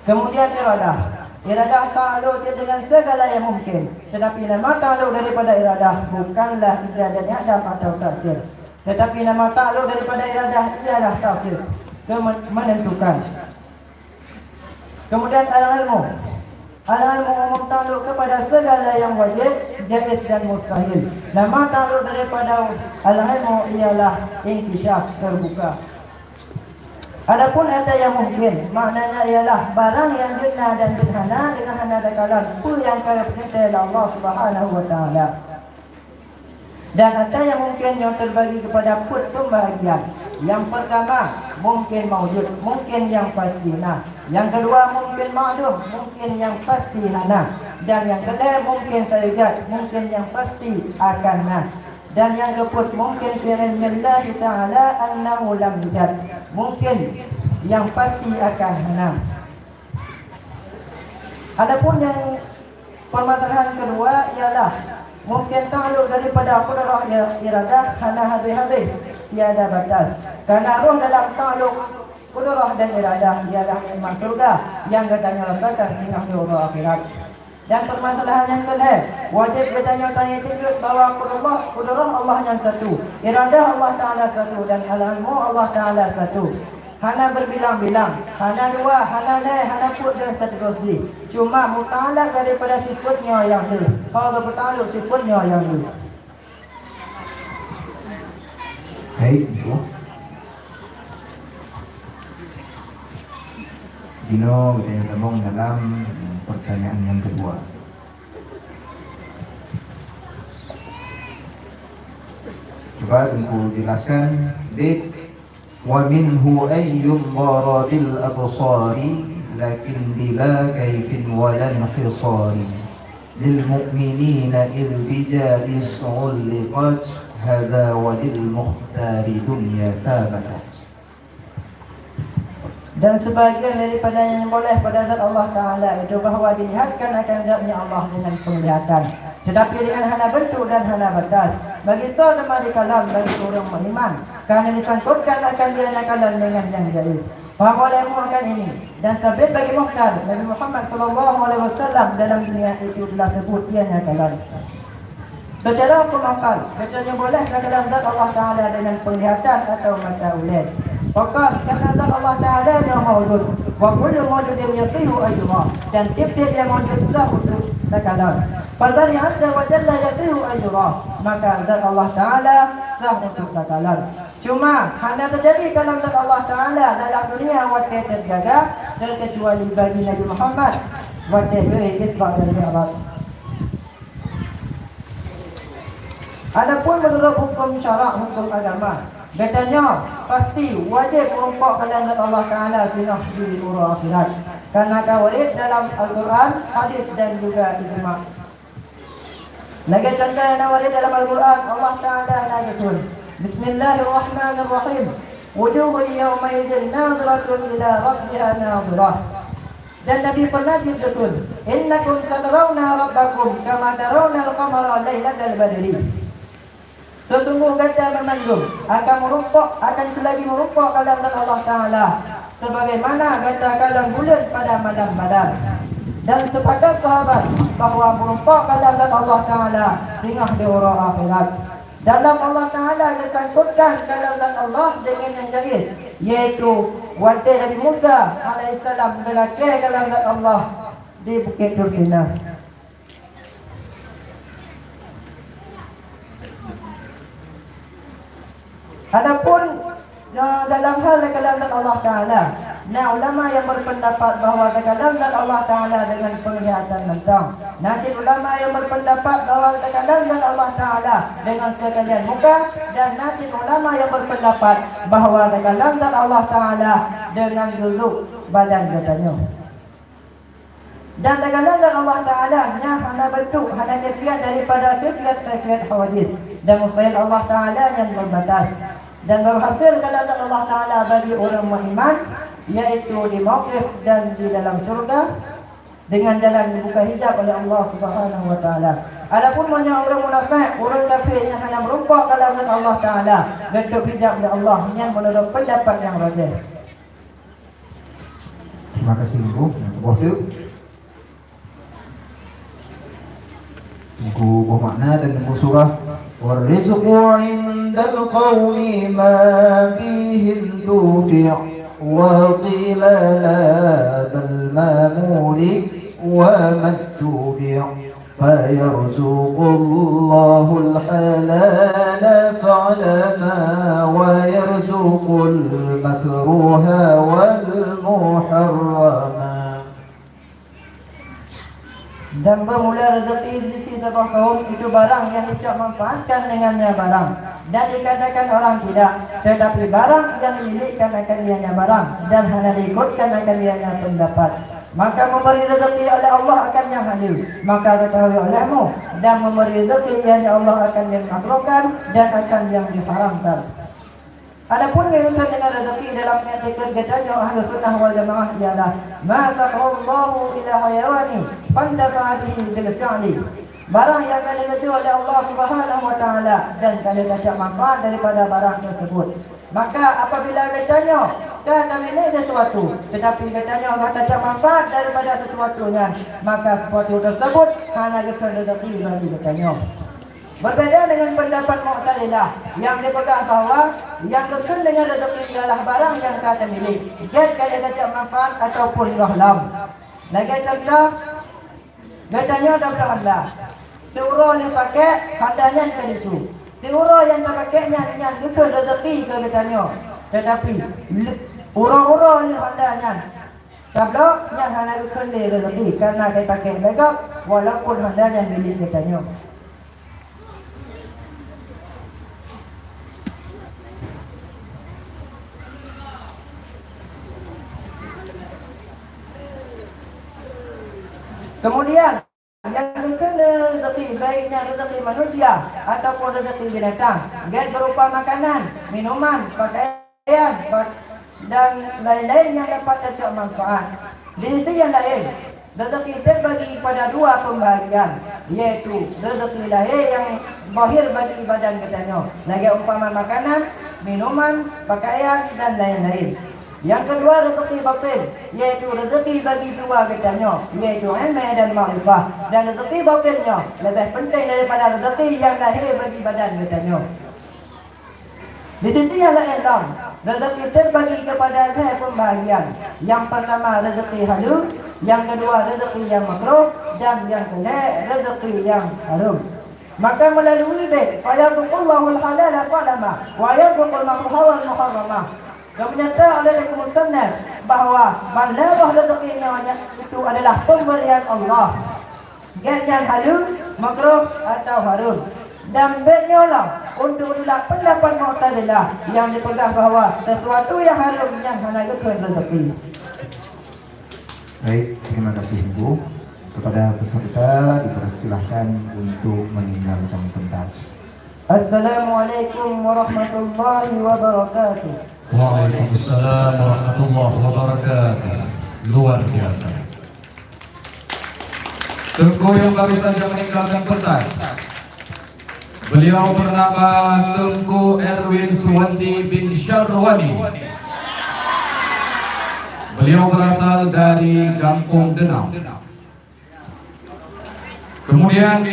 Kemudian iradah. Iradah takluk dengan segala yang mungkin. Tetapi nama takluk daripada iradah bukanlah ijad dan adam atau taksir. Tetapi nama takluk daripada iradah ialah taksir, menentukan. Kemudian al-ilmu. Al-ilmu umum takluk kepada segala yang wajib, jaiz dan mustahil. Nama takluk daripada al-ilmu ialah inkishaf, terbuka. Adapun ada yang mungkin, maknanya ialah barang yang benar dan berhana dengan hana dakalan apa yang kaya perintah Allah Subhanahu wa taala. Dan ada yang mungkin yang terbagi kepada pembahagian. Yang pertama mungkin maujud, mungkin yang pasti nah. Yang kedua mungkin ma'dum, mungkin yang pasti hana. Dan yang ketiga mungkin sayyidat, mungkin yang pasti akan nah. Dan yang keempat mungkin fi'ilillah ta'ala annahu lam yujad, mungkin yang pasti akan hana. Adapun yang permasalahan kedua ialah mungkin takluk daripada qudrah iradah hana habis-habis, tiada batas. Karena roh dalam takluk qudrah dan iradah ialah nikmat surga yang katanya rasakan sehingga di akhirat. Dan permasalahan yang kedua, wajib bertanya tingkat bahawa qudrah Allah yang satu, iradah Allah Ta'ala satu, dan al-ilmu Allah Ta'ala satu. Hana berbilang-bilang, hana dua, hana le, hana put dan seterusnya. Cuma mutalak daripada sifatnya yang tu. Kalau bertaluk sifatnya yang tu. Baik, Ibu. Dino kita ngomong dalam pertanyaan yang kedua. Coba tunggu jelaskan. Bid ومنه أن ينظر بالأبصار لكن بلا كيف ولا انحصار للمؤمنين إذ بجائز علقت هذا وللمختار دنيا ثابتت. Dan sebagian daripada yang boleh pada zat Allah Ta'ala itu bahawa dilihatkan akan zatnya Allah dengan penglihatan, tetapi dengan hana bentuk dan hana batas. Bagi saudara di kalam bagi orang beriman, kerana disangkutkan akan dia kalam dengan yang jais. Faham olehmu akan ini dan sabit bagi muhtar Nabi Muhammad SAW dalam dunia itu telah sebut ianya kalam. Secara hukum akal, betulnya boleh kalam zat Allah Ta'ala dengan penglihatan atau mata uled. Fakar karena zat Allah Ta'ala yang mawjud wa kullu mawjudin yasihu ayyuha, dan tiap-tiap yang mawjud sah untuk takalam. Falbari azza wa jalla yasihu ayyuha, maka zat Allah Ta'ala sah untuk takalam. Cuma hanya terjadi kalam zat Allah Ta'ala dalam dunia waktu terjaga dan kecuali bagi Nabi Muhammad waktu Isra dan Mi'raj. Adapun menurut hukum syarak, hukum agama, betulnya pasti wajib merompak kalam zat Allah Ta'ala sinah di urah akhirat. Karena kawarid dalam Al-Quran, hadis dan juga ijma'. Lagi contoh yang warid dalam Al-Quran, Allah Ta'ala nagetun. Bismillahirrahmanirrahim. Wujuhun yawmaidin nadratun ila rabbiha nadhirah. Dan Nabi pernah betul. Innakum satarawna rabbakum kama tarawna al-qamara laylatal badri. Sesungguh kata memandung akan merompak, akan selagi merompak kalam zat Allah Ta'ala sebagaimana kata kalam bulan pada malam badar. Dan sepakat sahabat bahawa merompak kalam zat Allah Ta'ala singgah di urah akhirat. Dalam Allah Ta'ala disangkutkan kalam zat Allah dengan yang jais, yaitu waktu Nabi Musa alaihissalam melakir kalam zat Allah di Bukit Tursina. Adapun dalam hal kalam zat Allah Ta'ala, nah ulama yang berpendapat bahawa kalam zat Allah Ta'ala dengan penglihatan mentang. Nanti ulama yang berpendapat bahawa kalam zat Allah Ta'ala dengan sekalian muka, dan nanti ulama yang berpendapat bahawa kalam zat Allah Ta'ala dengan duduk badan katanya. Dan kalam zat Allah Ta'ala hanya bentuk, hanya kefiat daripada kefiat hawadis, dan mustahil Allah Ta'ala yang berbatas. Dan berhasil kalam zat Allah Ta'ala bagi orang beriman, yaitu di mauqif dan di dalam syurga dengan jalan dibuka hijab oleh Allah Subhanahu wa Ta'ala. Adapun banyak orang munafik, orang kafir yang hanya merompak kalam zat Allah Ta'ala bentuk hijab oleh Allah, yang menurut pendapat yang rajih. Terima kasih Ibu. Buku bermakna dan buku surah. والرزق عند القوم ما فيه انتفع وقيل لا بل ما مولك وما اتبع فيرزق الله الحلال فاعلما ويرزق المكروه والمحرما. Dan bermula rezeki di sisi sebuah kaum itu barang yang dicap manfaatkan dengannya barang, dan dikatakan orang tidak, tetapi barang yang dimilikkan akan dianya barang dan hanya diikutkan akan dianya pendapat. Maka memberi rezeki oleh Allah akan yang hadir, maka ketahui olehmu, dan memberi rezeki yang Allah akan yang makruhkan dan akan yang diharamkan. Adapun kaitan dengan rezeki dalam etika katanya ahli sunnah wal jamaah ialah ma saqallahu ila hayawani fandafa'atihi bil fi'li. Barang yang akan dikerja oleh Allah Subhanahu wa Ta'ala dan kalian dapat manfaat daripada barang tersebut. Maka apabila katanya kan milik sesuatu, tetapi katanya Allah dapat manfaat daripada sesuatunya, maka sesuatu tersebut hanya rezeki bagi katanya. Berbeda dengan pendapat Mu'tazilah yang dipegang bahwa yang kekal dengan rezeki ialah barang yang kata milik. Get kaya dapat manfaat ataupun rahlam. Lagi contoh, katanya Dr. Allah. Seurah yang pakai handanya kericu. Seurah yang tak pakainya yang kekal rezeki ke katanya. Tetapi urang-urang ni handanya. Kalau yang hanya kekal rezeki karena dia pakai backup walaupun handanya milik katanya. Kemudian yang kena rezeki baiknya rezeki manusia ataupun rezeki binatang, baik berupa makanan, minuman, pakaian dan lain-lain yang dapat cocok manfaat. Di sisi yang lain, rezeki terbagi pada dua pembagian, yaitu rezeki lahir yang zahir bagi badan katanya, lagi umpama makanan, minuman, pakaian dan lain-lain. Yang kedua rezeki batin, yaitu rezeki bagi dua katanya, yaitu ilmu dan makrifah. Dan rezeki batinnya lebih penting daripada rezeki yang lahir bagi badan katanya. Di sisi yang lain, rezeki terbagi kepada dua pembahagian. Yang pertama rezeki halal, yang kedua rezeki yang makruh, dan yang ketiga rezeki yang haram. Maka melalui bait, fayaqullahu al-halala qalama wa yaqul al-makruha wal muharrama. Yang menyatakan oleh musannaf bahawa mana rezekinya itu adalah pemberian Allah. Yang halal, makruh atau haram. Dan baiknya lah untuk pendapat Mu'tazilah yang dipegang bahawa sesuatu yang haram yang hanya kekal rezeki. Baik, terima kasih Ibu. Kepada peserta dipersilahkan untuk meninggalkan pentas. Assalamualaikum warahmatullahi wabarakatuh. Waalaikumsalam warahmatullahi wabarakatuh. Luar biasa. Tengku yang baru saja meninggalkan pentas. Beliau bernama Tengku Erwin Suwandi bin Syarwani. Beliau berasal dari Kampung Denau. Kemudian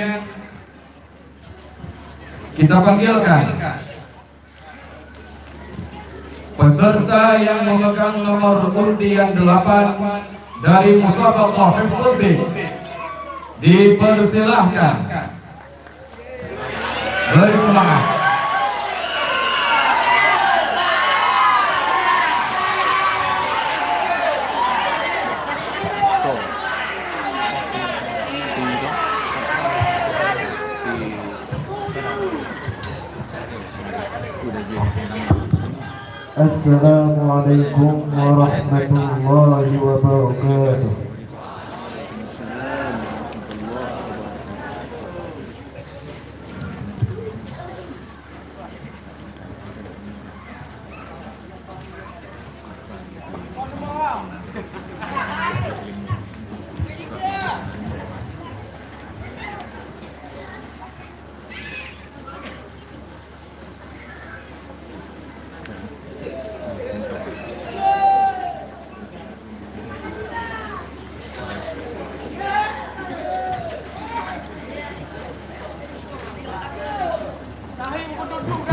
kita panggilkan peserta yang memegang nomor undian 8 dari Musabaqah Hifdzuddin. Dipersilahkan. Beri semangat. Assalamualaikum warahmatullahi wabarakatuh.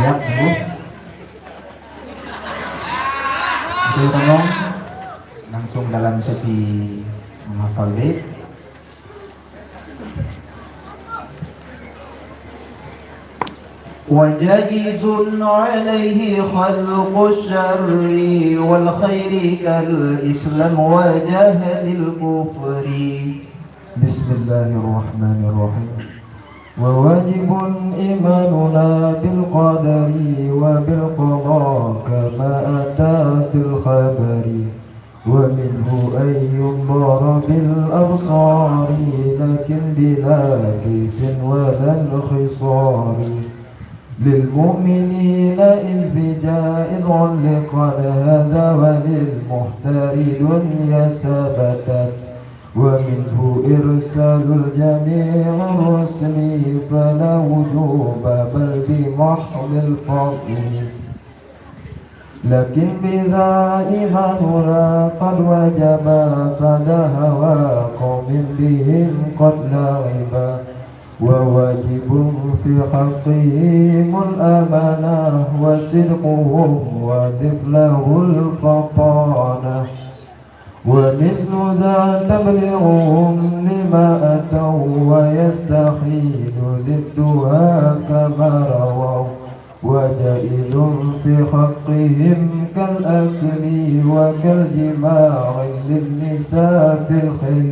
Siap, Bu. Oke, tolong langsung dalam sesi menghafal bait. وجائز عليه خلق الشر والخير كالإسلام وجهل الكفر بسم الله الرحمن الرحيم وواجب إيماننا بالقدر وبالقضاء كما أتى في الخبر ومنه أن ينظر بالأبصار لكن بلا كيف ولا انخصار للمؤمنين إذ بجائز لقد هذا وللمحتار دنيا ثبتت ومنه إرسال الجميع الرسل فلا وجوب بل بمحض الفضل لكن بذا إيماننا قد وجب فذا هوى قوم بهم قد لعبا وواجب في حقهم الأمانة وصدقهم وضف له الفطانة ومثل ذا تبلغهم لما أتوا ويستحيل ضدها كما رووا وجائز في حقهم كالأكل وكالجماع للنساء في الخل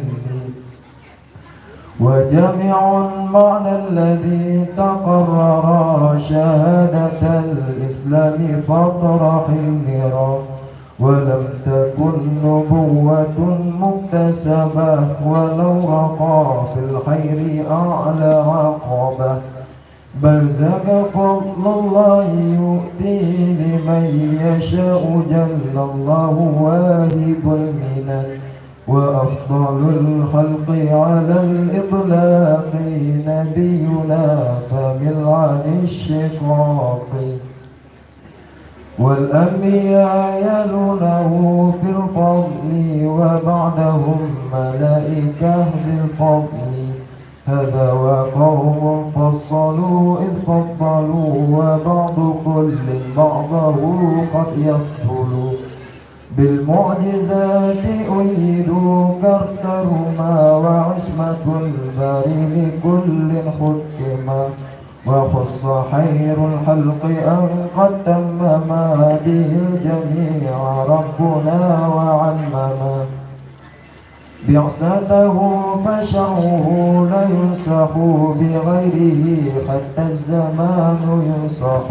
وجميع المعنى الذي تقرر شهادة الإسلام فاطرح المرا ولم تكن نبوة مكتسبة ولو رقى في الخير أعلى عقبة بل زكى فضل الله يؤتيه لمن يشاء جل الله واهب المنن وأفضل الخلق على الإطلاق نبينا فمل عن الشقاق والأنبياء يلونه في الفضل وبعدهم ملائكة بالفضل هذا وقوم فصلوا إذ فضلوا وبعض كل بعضه قد يفضل بالمعجزات أيدوا كرتهما وعصمة الباري لكل ختما وخص خير الحلق أن قد تمما به الجميع ربنا وعمما بعثته فشره لا ينسخ بغيره حتى الزمان ينسخ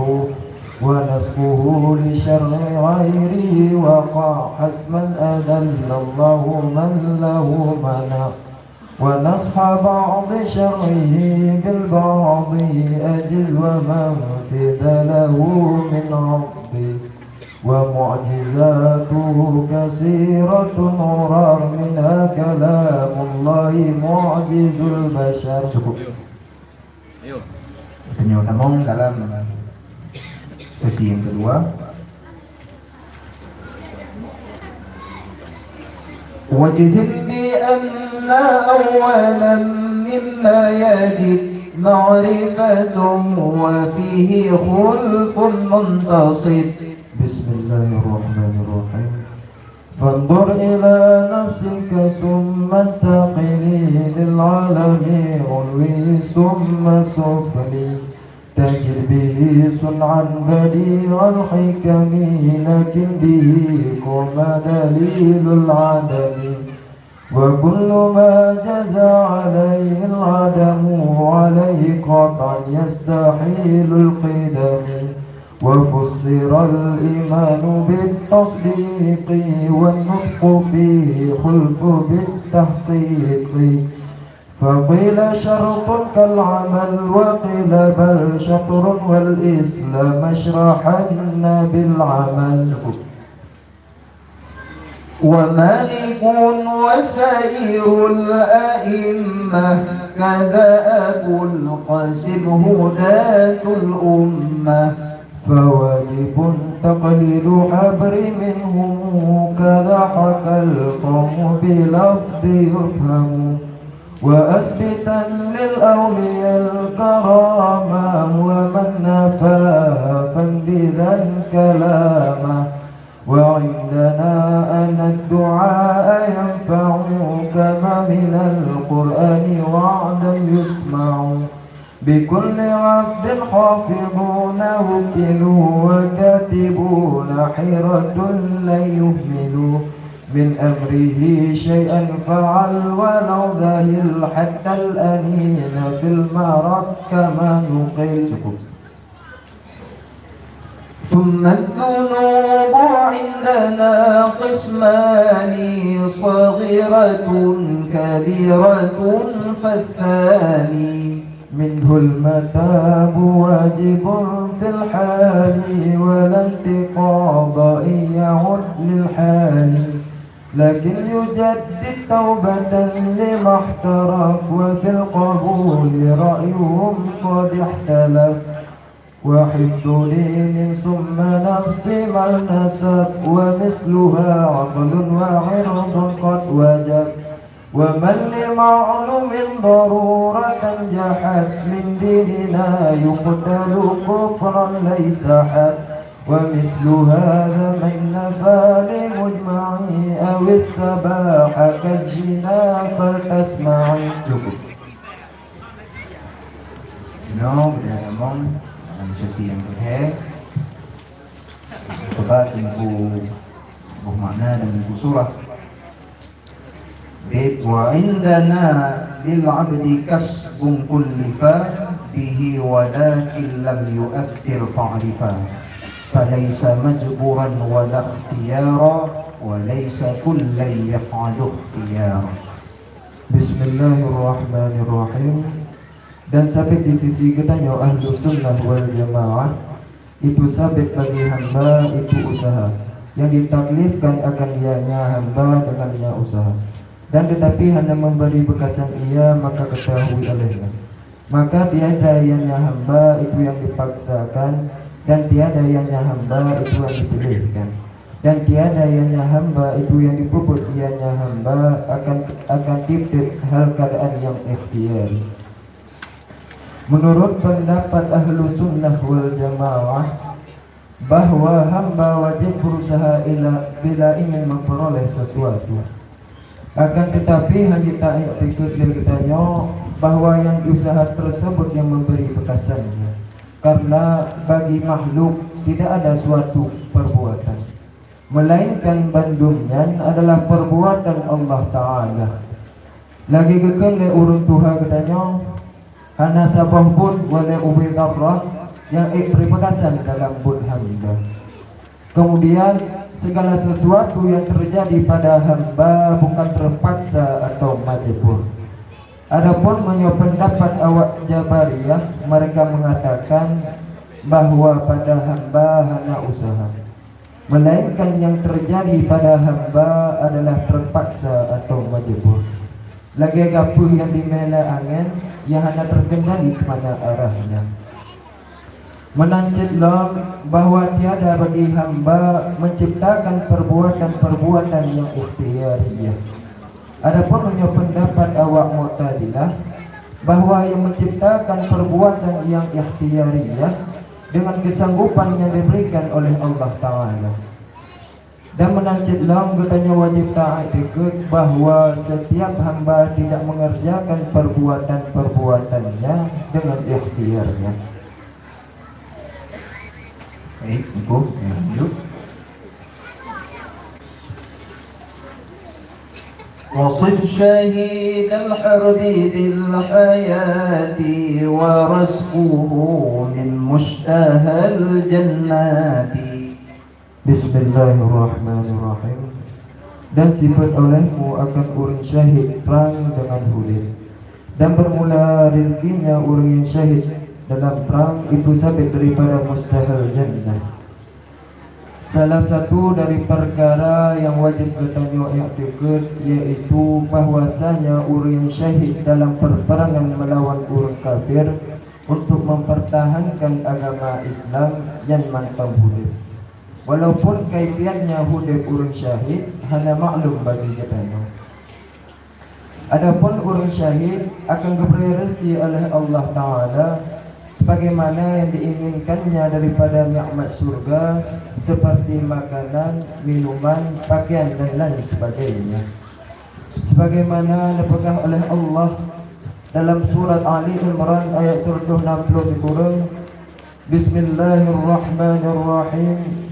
ونسخه لشر غيره وقع حسما أذل الله من له منع ونصح بعض شره بالبعض أجل ومنفذ له من ربي ومعجزاته كثيرة غرار منها كلام الله معجز البشر. Cukup. Beliau ngomong dalam sesi yang kedua. وجزم بأن أولا مما يجب معرفة وفيه خلف منتصب. بسم الله الرحمن الرحيم. فانظر إلى نفسك ثم انتقل للعالم علوي ثم سفلي تجد به صنعا بديع الحكم لكن به قم دليل العدم وكل ما جزى عليه العدم عليه قطعا يستحيل القدم وفسر الإيمان بالتصديق والنطق فيه خلف بالتحقيق فقيل شرط كالعمل وقيل بل شطر والإسلام اشرحن بالعمل ومالك وسائر الأئمة كذا أبو القاسم هداة الأمة فواجب تقليد حبر منهم كذا حكى القوم بلفظ يفهم وأثبتا للأولياء الكرامة ومن نفى فانبذا كلامه وعندنا أن الدعاء ينفع كما من القرآن وعدا يسمع بكل عبد حافظون وكلوا وكاتبون حيرة لن يهملوا من أمره شيئا فعل ولو ذاهل حتى الأنين في المرض كما نقل ثم الذنوب عندنا قسمان صغيرة كبيرة فالثاني منه المتاب واجب في الحال ولا انتقاض إن يعد للحال لكن يجدد توبة لما احترف وفي القبول رأيهم قد اختلف وحفظ دين ثم نفس ما نسب ومثلها عقل وعرض قد وجب ومن لمعلوم ضرورة جحد من ديننا يقتل كفرا ليس حد ومثل هذا من نفى لمجمعي أو استباح كالزنا فلتسمعي. No, naman ang siyang kuthe. Sebab minggu bermakna dan minggu surah. Wa indana lil abdi kasbun kullifa bihi walakin lam yu'athir fa'rifa. Falaysa majburan wala ikhtiyara wa laysa kullan yaf'alu ikhtiyara. Bismillahirrahmanirrahim. Dan sabit di sisi katanya ahlu sunnah wal jamaah itu sabit bagi hamba itu usaha yang ditaklifkan akan ianya hamba dengannya usaha, dan tetapi hanya memberi bekasan ia maka ketahui olehnya. Maka tiada ianya hamba itu yang dipaksakan, dan tiada ianya hamba itu yang dipilihkan, dan tiada ianya hamba itu yang dipuput ianya hamba akan titik hal keadaan yang ikhtiari. Menurut pendapat ahlu sunnah wal jamaah bahwa hamba wajib berusaha bila ingin memperoleh sesuatu. Akan tetapi hanya tak ikut katanya bahwa yang usaha tersebut yang memberi bekasannya, karena bagi makhluk tidak ada suatu perbuatan, melainkan bandungnya adalah perbuatan Allah Ta'ala. Lagi kekal urun Tuhan katanya hana sabah pun wala ubil darah yang berimplikasi dalam bud hamba. Kemudian segala sesuatu yang terjadi pada hamba bukan terpaksa atau majbur. Adapun menurut pendapat awak Jabariyah, mereka mengatakan bahwa pada hamba hanya usaha, melainkan yang terjadi pada hamba adalah terpaksa atau majbur. Lagi gapuh yang dimela angin yang hanya terkendali kepada arahnya. Menancitlah bahwa tiada bagi hamba menciptakan perbuatan-perbuatan yang ikhtiariyah. Adapun menurut pendapat awak Mu'tazilah bahwa yang menciptakan perbuatan yang ikhtiariyah dengan kesanggupan yang diberikan oleh Allah Ta'ala. Dan menancitlah katanya wajib taat ikut bahwa setiap hamba tidak mengerjakan perbuatan-perbuatannya dengan ikhtiarnya. Baik, Ibu, lanjut. وصف شهيد الحرب بالحياة ورزقه من مشتهى الجنات. Bismillahirrahmanirrahim. Dan sifat olehmu akan urang syahid perang dengan hudud, dan bermula rizkinya orang yang syahid dalam perang itu sabit daripada mustahil jannah. Salah satu dari perkara yang wajib bertanya i'tiqad yaitu bahwasanya orang yang syahid dalam perperangan melawan orang kafir untuk mempertahankan agama Islam yang mantap hudud. Walaupun kaifiatnya hudud orang syahid hanya maklum bagi kita. Adapun orang syahid akan diberi rezeki oleh Allah Ta'ala sebagaimana yang diinginkannya daripada nikmat surga seperti makanan, minuman, pakaian dan lain sebagainya. Sebagaimana dipegah oleh Allah dalam surat Ali Imran ayat 160 dikurang, Bismillahirrahmanirrahim.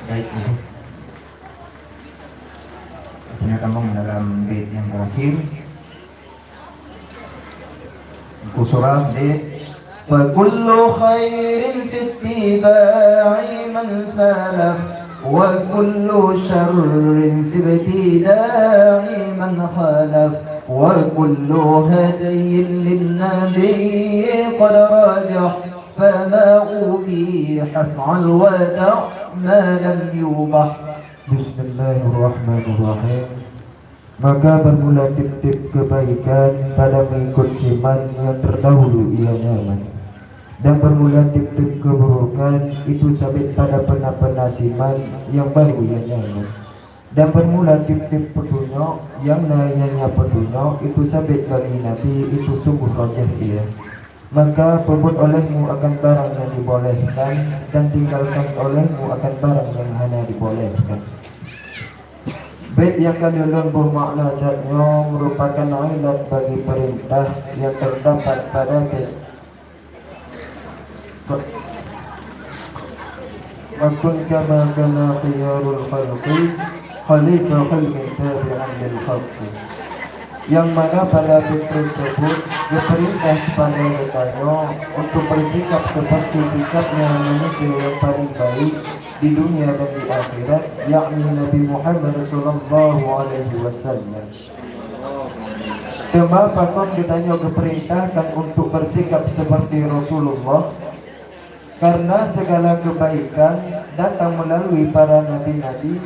Baik, Ibu. Ternyata dalam bait yang terakhir buku surah bait فَكُلُّ خَيْرٍ فِي اتِّبَاعِ مَنْ سَلَفَ وَكُلُّ شَرٍّ فِي ابْتِدَاعِ مَنْ خَلَفَ وكل هدي للنبي قد راجح فما أبيح افعل ودع ما لم يبح. Bismillahirrahmanirrahim. Maka bermula tip-tip kebaikan pada mengikut siman yang terdahulu ia nyaman, dan bermula tip-tip keburukan itu sabit pada pena-pena siman yang baru ia nyaman, dan bermula tip-tip petunjuk yang nayanya petunjuk itu sabit bagi Nabi itu sungguh rajah dia. Maka perbuat olehmu akan barang yang dibolehkan, dan tinggalkan olehmu akan barang yang hanya dibolehkan. Bait yang kami ulun bermakna zatnya merupakan ilat bagi perintah yang terdapat pada bait. Wakun kama kana khiyarul khalqi khalifah khalqin tabi'an lil khalqi. Yang mana pada bait tersebut diperintah kepada mereka untuk bersikap seperti sikapnya manusia yang paling baik di dunia dan di akhirat, yakni Nabi Muhammad sallallahu alaihi wasallam. Tema pakon ditanya diperintahkan untuk bersikap seperti Rasulullah karena segala kebaikan datang melalui para nabi-nabi,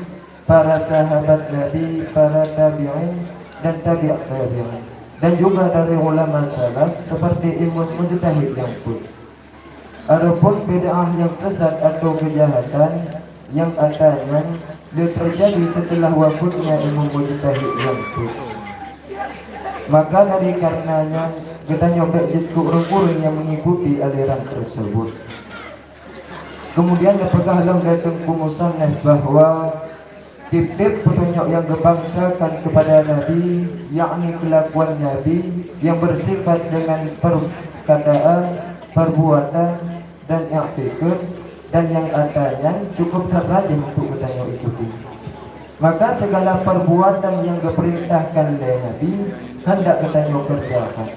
para sahabat Nabi, para tabi'in dan tabi'at tabi'in, dan juga dari ulama salaf seperti Imam Mujtahid yang pun. Adapun bid'ah yang sesat atau kejahatan yang akannya terjadi setelah wafatnya Imam Mujtahid yang pun. Maka dari karenanya kita nyoba jadi orang-orang yang mengikuti aliran tersebut. Kemudian dipegahlah datang musannaf bahwa tip-tip petunjuk yang dibangsakan kepada Nabi, yakni kelakuan Nabi yang bersifat dengan perkataan, perbuatan dan i'tikad, dan yang adanya cukup terrajin untuk kita ikuti. Maka segala perbuatan yang diperintahkan oleh Nabi hendak kita kerjakan,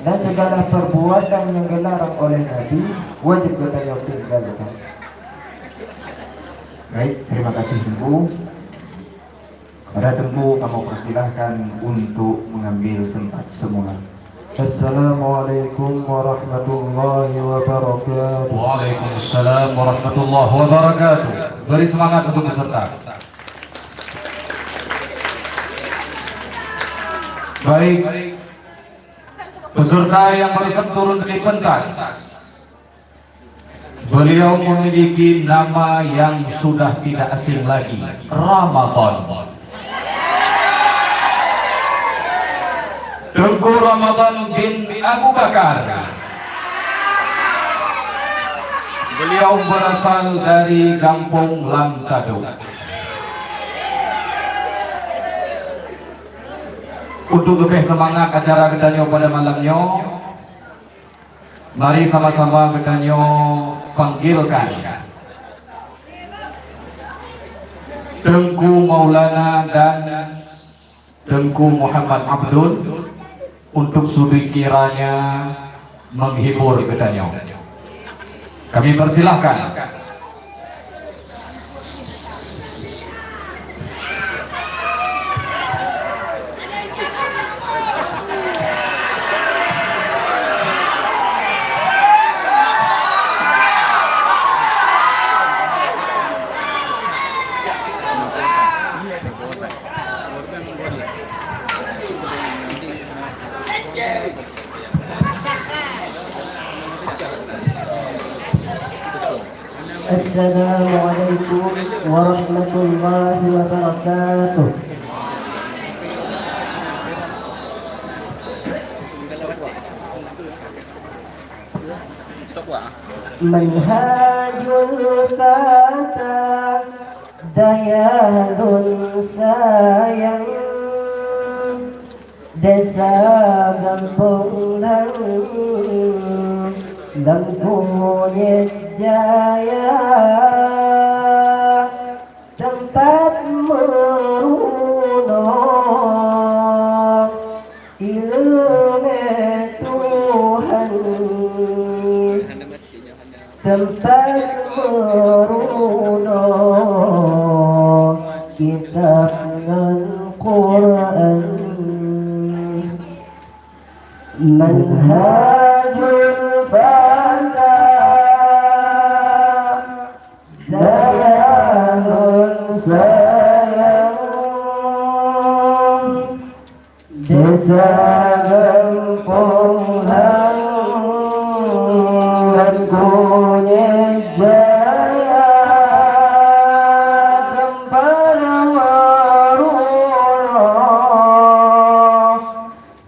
dan segala perbuatan yang dilarang oleh Nabi wajib kita tinggalkan. Baik, terima kasih Tengku. Pada Tengku kamu persilahkan untuk mengambil tempat semula. Assalamualaikum warahmatullahi wabarakatuh. Waalaikumsalam warahmatullahi wabarakatuh. Beri semangat untuk peserta. Baik, peserta yang baru turun dari pentas, beliau memiliki nama yang sudah tidak asing lagi, Ramadan. Tengku Ramadan bin Abu Bakar. Beliau berasal dari Kampung Langkado. Untuk lebih semangat acara kedanyo pada malamnya, mari sama-sama kedanyo panggilkan Tengku Maulana dan Tengku Muhammad Abdul untuk sudi kiranya menghibur kedanyo. Kami persilahkan. Assalamualaikum warahmatullahi wabarakatuh. Manhajul fata dayalun sayang, desa Gampung dan kunyit jaya, tempat merunuk ilmu Tuhan, tempat merunuk kitab Al-Quran. Manhajul fata dayanun sayang desa gempung hang kunye jaya gempar marullah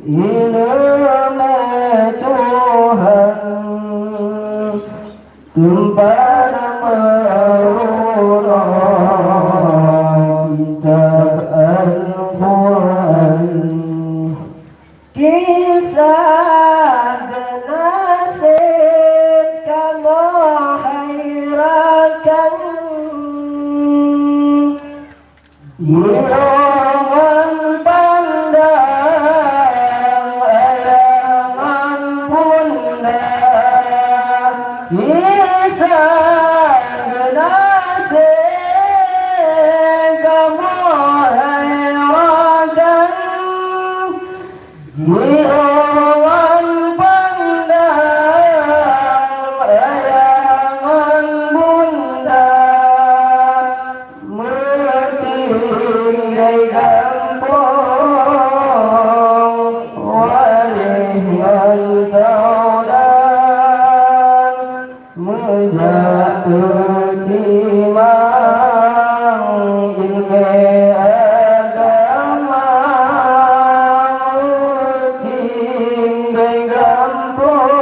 ilmu Tuhan gempar marullah kitab Al-Quran kisah nasib kamu hayrakan jirongan pandang ayangan bunda kisah nasib kamu hayrakan jirongan pandang ayangan bunda metinggai kampung walihan taulan menjatuh timang ilmu agama tinggai kampung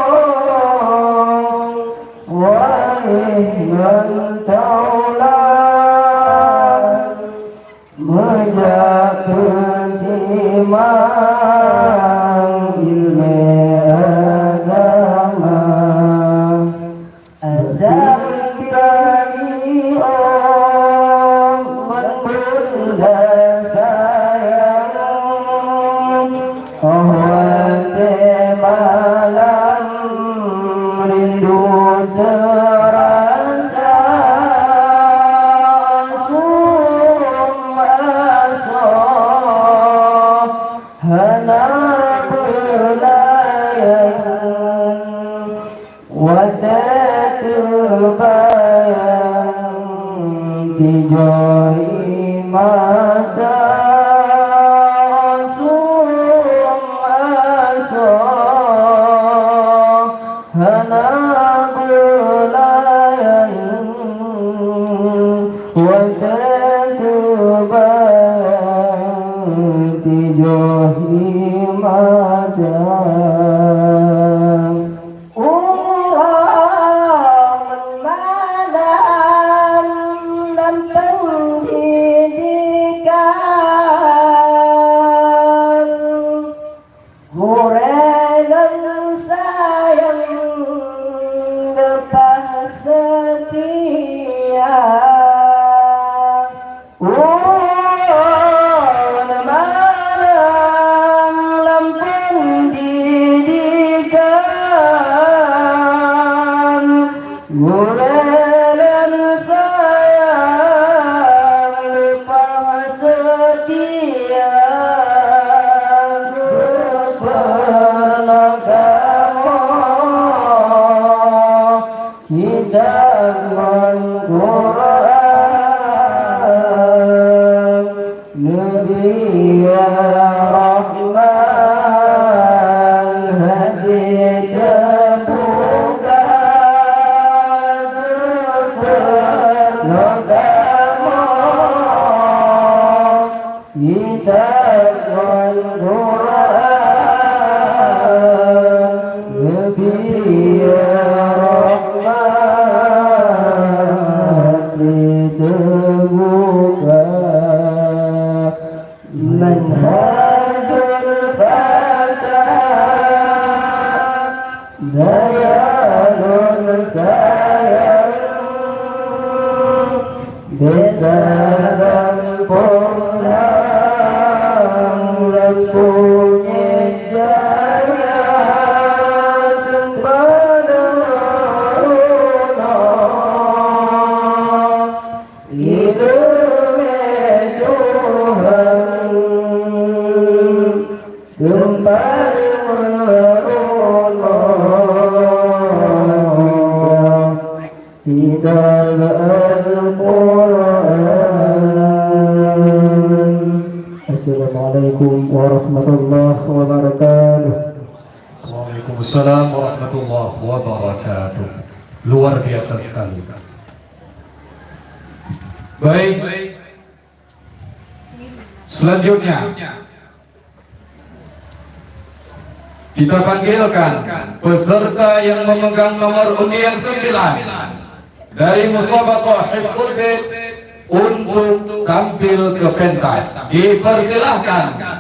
walihan taulan menjatuh timang ilmu agama ada bagi om bunda sayang wate malam rindu terasa hana belayan wadat bayang dijoi mata hana belayan wadat bayang dijoi mata Murelan sayang lupa setia pernah kamu kitab Al-Quran Nabi ya Rahman hadi terbuka kitab Al-Quran Nabi ya Rahman terbuka manhajul fata dayanun sayang desa kampung punya jaya pada ilmu Tuhan kembali Assalamualaikum warahmatullahi wabarakatuh. Waalaikumsalam warahmatullahi wabarakatuh. Luar biasa sekali. Baik. Selanjutnya kita panggilkan peserta yang memegang nomor undian 9 dari Musabaqah Hifdzul Bait untuk tampil ke pentas. Dipersilahkan.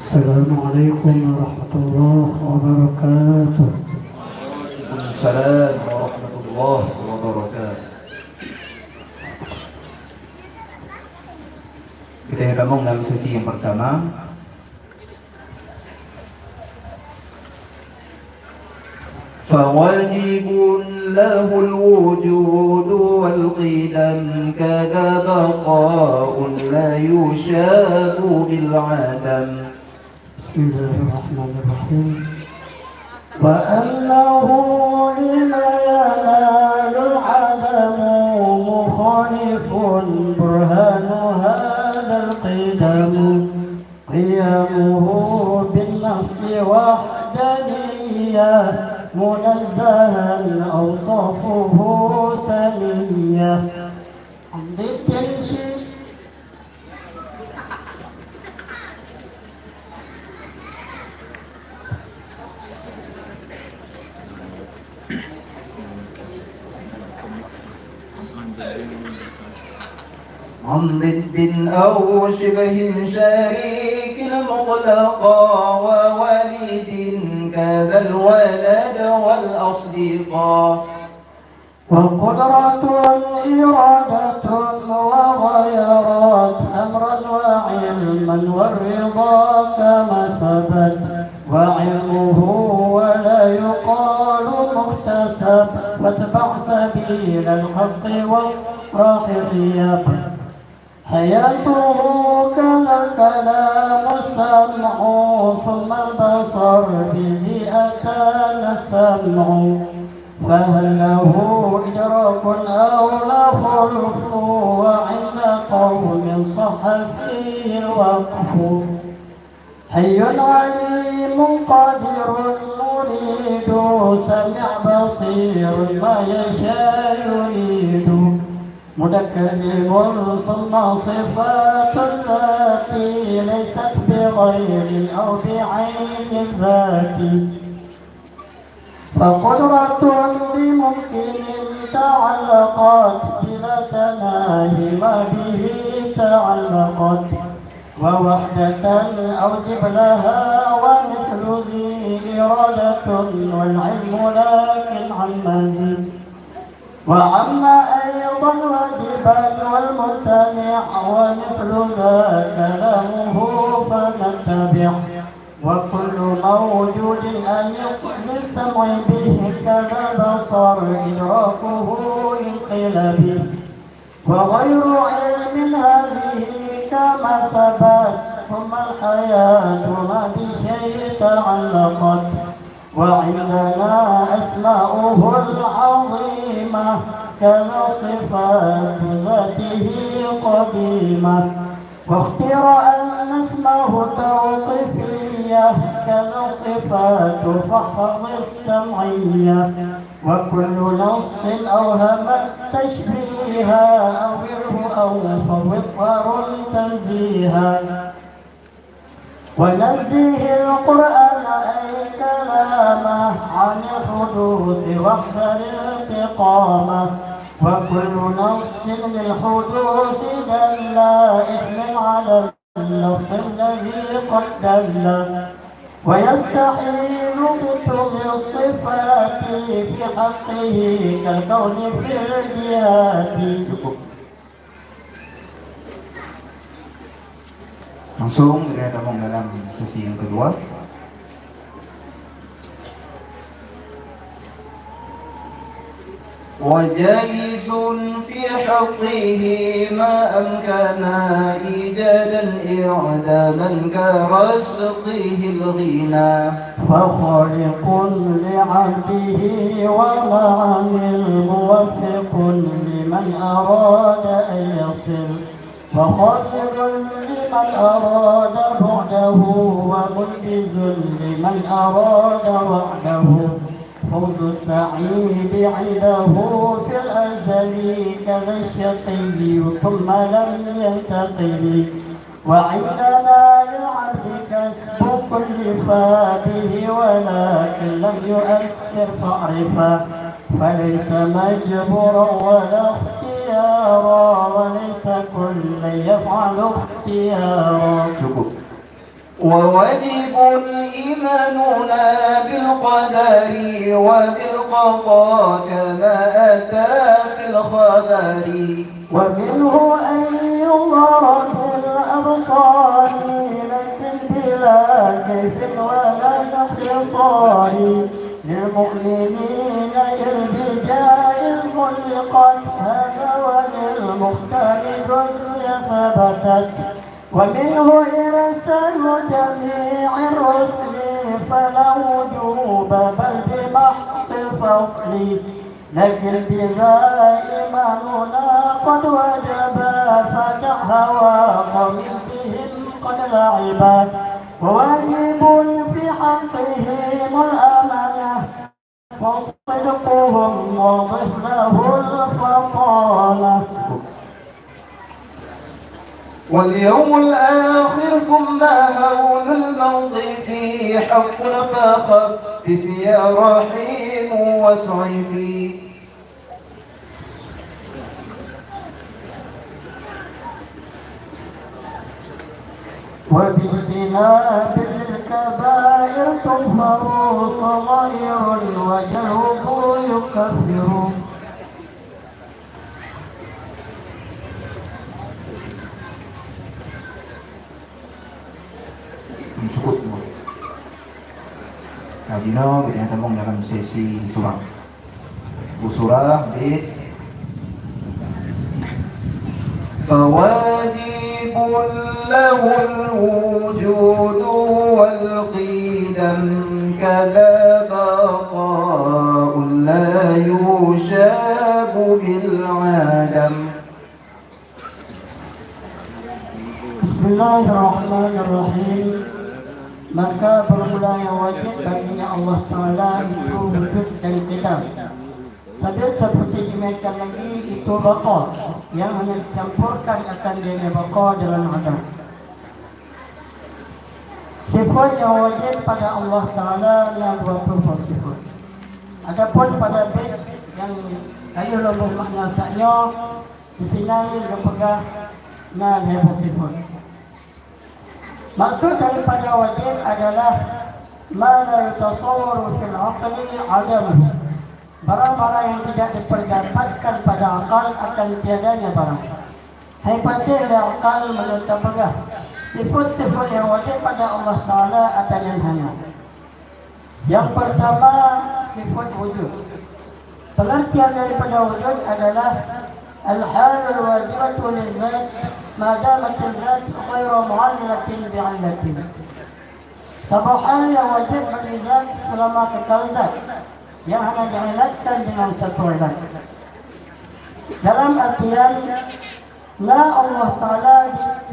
Assalamualaikum warahmatullahi wabarakatuh. Assalamualaikum warahmatullahi wabarakatuh. Kita gabung dalam sesi yang pertama. فواجب له الوجود والقدم كذا بقاء لا يشاف بالعدم. بسم الله الرحمن الرحيم. وأنه لما ينال العدم مخالف برهان هذا القدم قيامه بالنفس وحدانية منزها أوصافه سنية عند التنشيط عن ضد أو شبه شريك مطلقا ووالد كذا الولد والأصدقاء. وقدرة إرادة وغيرات أمرا وعلما والرضا كما ثبت وعلمه ولا يقال مكتسب واتبع سبيل الحق وافرح الرياض. حياته كما كلام السمع ثم البصر به أكان السمع فهل له إدراك أو لا خلف وعند قوم صح فيه الوقف. حي عليم قادر مريد سمع بصير ما يشاء يريد متكلم ثم صفات التي ليست بغير أو بعين الذات. فقدرة بممكن تعلقت بلا تناهي ما به تعلقت ووحدة أوجب لها ومثل ذي إرادة والعلم لكن عمن وعما أيضا واجبا والمتبع ومثل ذا كلامه فنتبع. وكل موجود أن يقل السمع به كذا بصر إدراكه للقلب وغير علم هذه كما ثبت ثم الحياة ما بشيء تعلقت. وعندنا أسماؤه العظيمة كذا صفات ذاته قديمة واختير أن اسمه توقيفية كذا صفات فحفظ السمعية. وكل نص أوهم تشبيها أوله أو فوض تنزيها. ونزه القرآن أي كلامه عن الحدوث واحذر الانتقامه. وكل نص للحدوث دل إثم على اللفظ الذي قد دل. ويستحيل بطل الصفات في حقه كالكون في الجهات. Langsung kita gabung dalam sesi yang kedua. وجائز في حقه ما أمكن إيجادا إعداما كرزقه الغنى فخالق لعبده ومعن موفق لمن أراد أن يصل فخاسر لمن أراد بعده ومنجز لمن أراد وعده فوز السعيد عنده في الأزل كذا الشقي ثم لم ينتقل وعندنا للعبد كسب كل فاته ولكن لم يؤثر فاعرفا فليس مجبورا ولا اختيارا وليس كل يفعل اختيارا. وواجب إيماننا بالقدر وبالقضاء كما أتى في الخبر ومنه أن ينظر في الأبصار لكن بلا كيف ولا انحصار للمؤمنين الرجال خلقت هذا وللمختار الدنيا ثبتت ومنه إرسال جميع الرسل فلا وجوب بل بمحض الفضل لكن بذا إيماننا قد وجب فتح هوى قوم بهم قد لعبت وواجب في حقهم الأمانة وصدقهم وضف له الفطانة واليوم الآخر ثم هول الموقف حق فخفف يا رحيم واسعفي وباجتناب الكبائر تظهر صغائر وجهه يكفر cukup semua. Nah, Dino kita sambung dalam sesi surah. Surah bait فواجب له الوجود والقدم كذا بقاء لا يشاب بالعدم. Bismillahirrahmanirrahim. Maka bermula yang wajib baginya Allah Ta'ala itu wujud dari kita. Saja seperti dimainkan lagi itu baqa yang hanya dicampurkan akan dia baqa dalam adab. Sifat yang wajib pada Allah Ta'ala adalah 20 sifat. Adapun pada bait yang kayu lebih makna saknya di sini berpegang na 20 sifat. Maksud daripada wajib adalah ma la yatasawwaru fil aqli adamuhu. Barang-barang yang tidak diperdapatkan pada akal akan tiadanya barang. Hebatnya oleh akal menurut pegah. Sifat-sifat yang wajib pada Allah Ta'ala adanya hanya. Yang pertama, sifat wujud. Pengertian daripada wujud adalah al-halul wajibatu lil-zat ma damat al-zat ghairu mu'allatin bi'illatin. Sebuah hal yang wajib bagi zat selama kekal zat yang hanya diilatkan dengan satu ilat. Dalam artian la Allah Ta'ala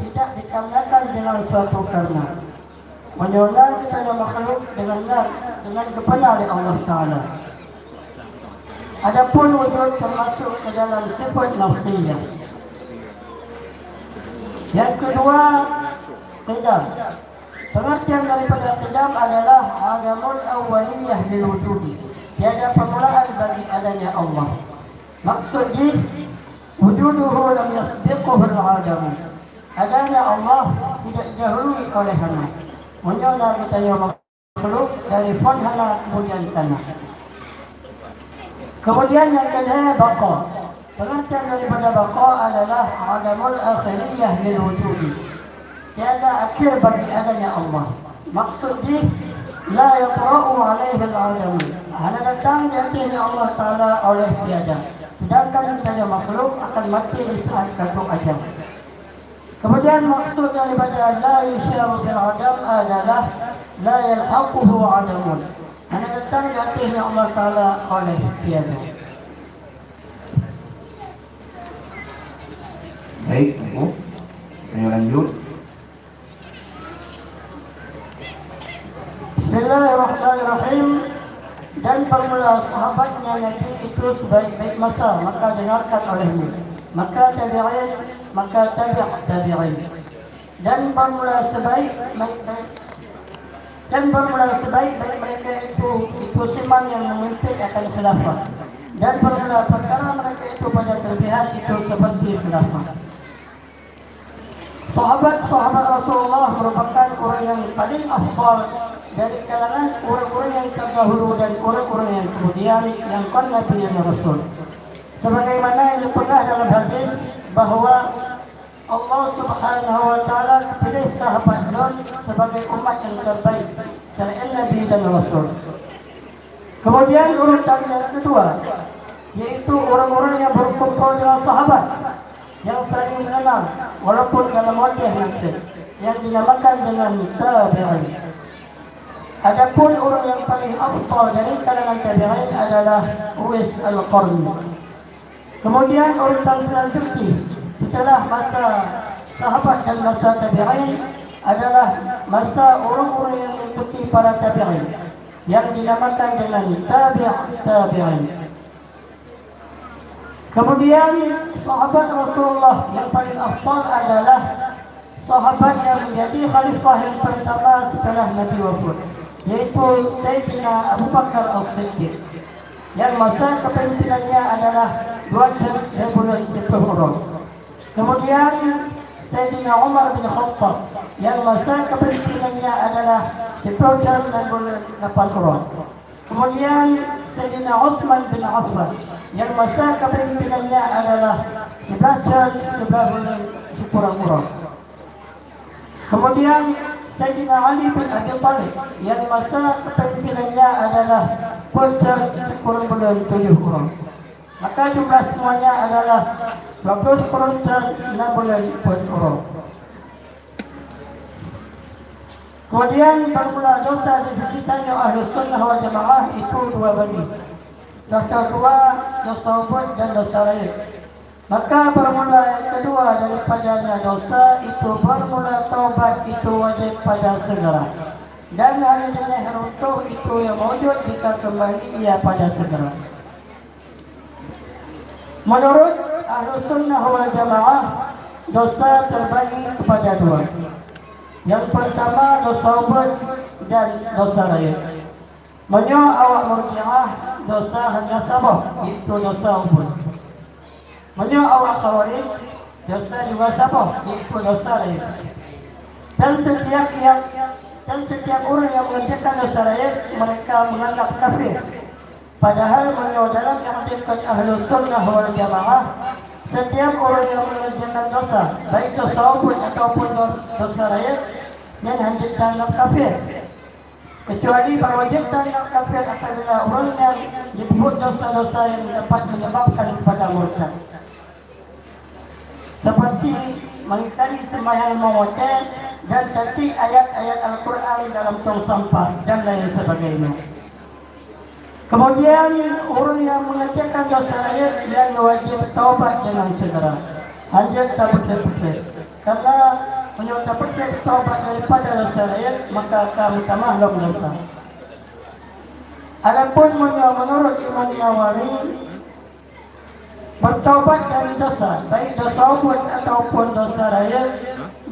tidak dikarenakan dengan suatu karena. Menyulang kita makhluk dengan kebenar oleh Allah Ta'ala. Adapun wujud termasuk ke dalam sifat nafsiyah. Yang kedua, qidam. Pengertian daripada qidam adalah adamul awwaliyah lil wujudi. Tiada permulaan bagi adanya Allah. Maksudnya wujuduhu lam yasbiquhu al-adam. Adanya Allah tidak didahului oleh hana. Menyala kita yang makhluk dari fon hana kemudian tanah. Kemudian yang kedua baqa. Pengertian daripada baqa adalah adamul akhiriyah lil wujudi. Tiada akhir bagi adanya Allah. Maksudnya la yaqra'u alaihi al-adam. Hanya datang di atasnya Allah Ta'ala oleh tiada. Sedangkan tiada makhluk akan mati di saat satu ajam. Kemudian maksud daripada la yusyaru bil adam adalah la yalhaquhu adamun. Hanya datang di atasnya Allah Ta'ala oleh tiada. Baik, Bu. Ayo lanjut. Bismillahirrahmanirrahim. Dan permula sahabatnya Nabi itu sebaik-baik masa, maka dengarkan olehnya. Maka tabi'in, maka tabi'in. Dan permula sebaik-baik mereka itu siman yang mengintip akan khilafah. Dan permula perkara mereka itu pada kelebihan itu seperti khilafah. Sahabat-sahabat Rasulullah merupakan orang yang paling afdal dari kalangan orang-orang yang terdahulu dan orang-orang yang kemudian yang kan Nabi dan Rasul. Sebagaimana yang pernah dalam hadis bahawa Allah Subhanahu wa Ta'ala pilih sahabat Nun sebagai umat yang terbaik selain Nabi dan Rasul. Kemudian urutan yang kedua yaitu orang-orang yang berkumpul dengan sahabat yang saling mengenal walaupun dalam wajah yang dinamakan dengan tabi'in. Adapun orang yang paling afdal dari kalangan tabi'in adalah Uwais al-Qarni. Kemudian urutan selanjutnya setelah masa sahabat dan masa tabi'in adalah masa orang-orang yang mengikuti para tabi'in yang dinamakan dengan tabi'in. Kemudian sahabat Rasulullah yang paling afdal adalah sahabat yang menjadi khalifah yang pertama setelah Nabi wafat, yaitu Sayyidina Abu Bakar As-Siddiq yang masa kepemimpinannya adalah 2 jam 10 orang. Kemudian Sayyidina Umar bin Khattab yang masa kepemimpinannya adalah 10 jam 8 orang. Kemudian Sayyidina Utsman bin Affan yang masa kepemimpinannya adalah 11 jam 10 orang. Kemudian Sayyidina Ali bin Abi Thalib yang masa kepemimpinannya adalah 10 jam 7 orang. Maka jumlah semuanya adalah 20 jam 6 orang. Kemudian bermula dosa di sisi tanya Ahlus Sunnah wal Jamaah itu 2 bagi. Dosa dua, dosa ubud dan dosa lain. Maka bermula yang kedua daripadanya dosa itu bermula taubat itu wajib pada segera. Dan hanya jenis runtuh itu yang wujud jika kembali ia pada segera. Menurut Ahlus Sunnah wal Jamaah dosa terbagi kepada 2. Yang pertama dosa ubud dan dosa lain. Menurut awak Murji'ah dosa hanya sabah, itu dosa ubud. Menurut awak Khawarij dosa juga sabah, itu dosa lain. Dan setiap orang yang mengerjakan dosa lain mereka menganggap kafir. Padahal menurut dalam i'tiqad Ahlus Sunnah wal Jamaah setiap orang yang mengerjakan dosa, baik dosa ubud ataupun dosa lain, yang hanya dianggap kafir. Kecuali berwajib dianggap kafir apabila orang yang disebut dosa-dosa yang dapat menyebabkan kepada murtad. Seperti mengingkari sembahyang mawatid dan taati ayat-ayat Al-Quran dalam tong sampah dan lain sebagainya. Kemudian orang yang mengerjakan dosa lain yang wajib taubat dengan segera. Hanya tak betul-betul. Karena menurut dapat taubat daripada dosa lain maka akan maklum dosa. Adapun menurut Imam Nawawi bertaubat dari dosa, baik dosa ubud ataupun dosa lain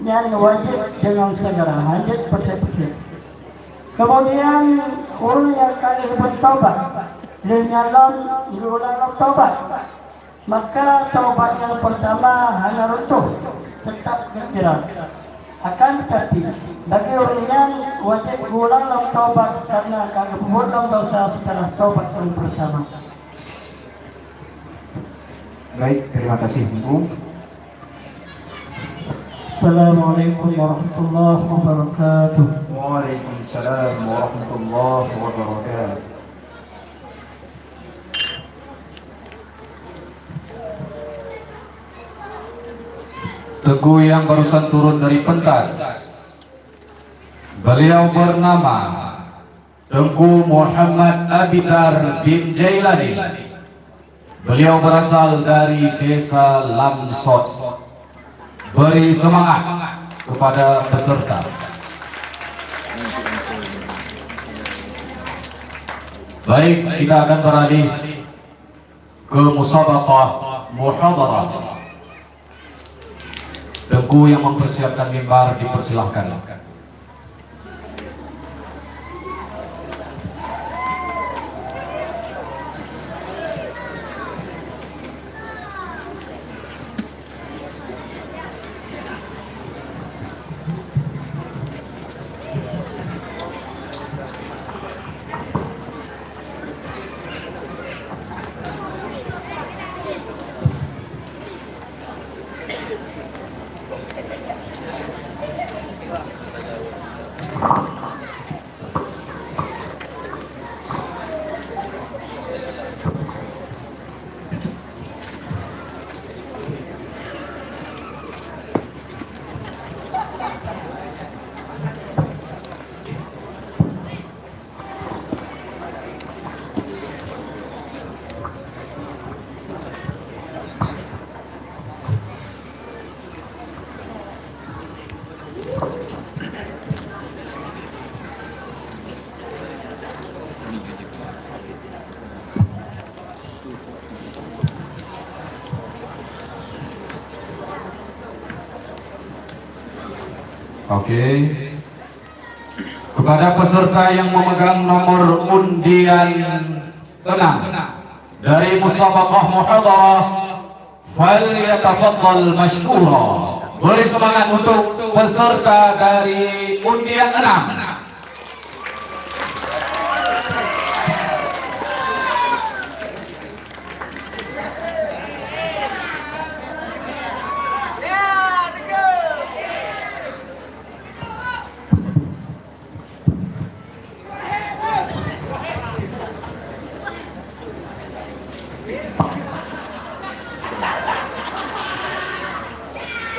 yang wajib dengan segera. Hanya betul-betul. Kemudian orang yang kali bertaubat diulang taubat, maka taubat yang pertama hanya runtuh, tetap bergerak. Akan tetapi bagi orang yang wajib ulang taubat karena akan mengulang dosa setelah taubat yang pertama. Baik, terima kasih Bu. Assalamualaikum warahmatullahi wabarakatuh. Waalaikumsalam warahmatullahi wabarakatuh. Teguh yang barusan turun dari pentas, beliau bernama Tengku Muhammad Abidar bin Jailani. Beliau berasal dari desa Lamsot. Beri semangat kepada peserta. Baik, kita akan beralih ke musabaqah muhadarah. Tengku yang mempersiapkan mimbar dipersilahkan. Oke. Kepada peserta yang memegang nomor undian 6 dari musabaqah muhadarah, falyatafaddal mashkura. Beri semangat untuk peserta dari undian 6.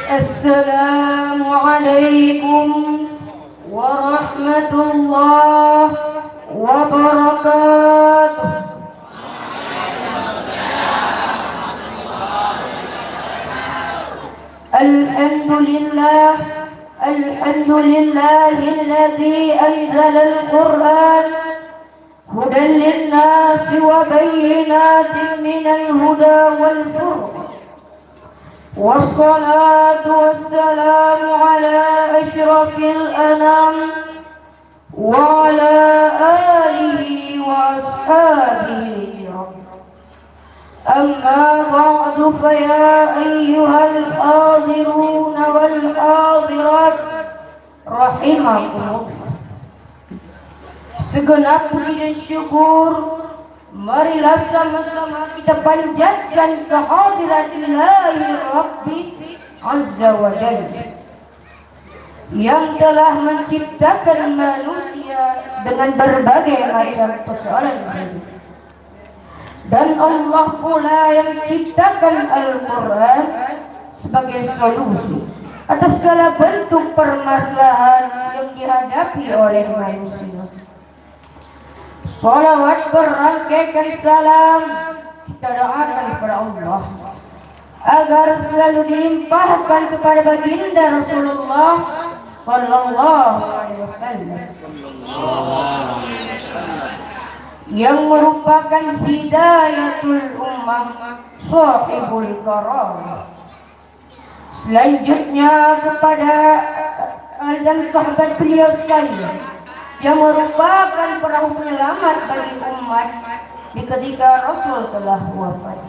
Assalamualaikum warahmatullahi wabarakatuh. Alhamdulillahilladzi anzala al-Qur'an hudan lin-nasi wa bayyinatin minal huda wal furqan. والصلاة والسلام على أشرف الأنام وعلى آله وأصحابه الكرام. أما بعد فيا أيها الحاضرون والحاضرات رحمكم الله. Segenap puji dan syukur marilah sama-sama kita panjatkan kehadirat Ilahi Rabbi Azza wa Jalla yang telah menciptakan manusia dengan berbagai macam persoalan hidup. Dan Allah pula yang menciptakan Al-Quran sebagai solusi atas segala bentuk permasalahan yang dihadapi oleh manusia. Salawat berangkaikan salam kita doakan kepada Allah agar selalu dilimpahkan kepada baginda Rasulullah sallallahu alaihi wasallam yang merupakan hidayatul ummah, sahibul karamah. Selanjutnya kepada dan sahabat beliau sekalian yang merupakan perahu penyelamat bagi umat di ketika Rasul telah wafat.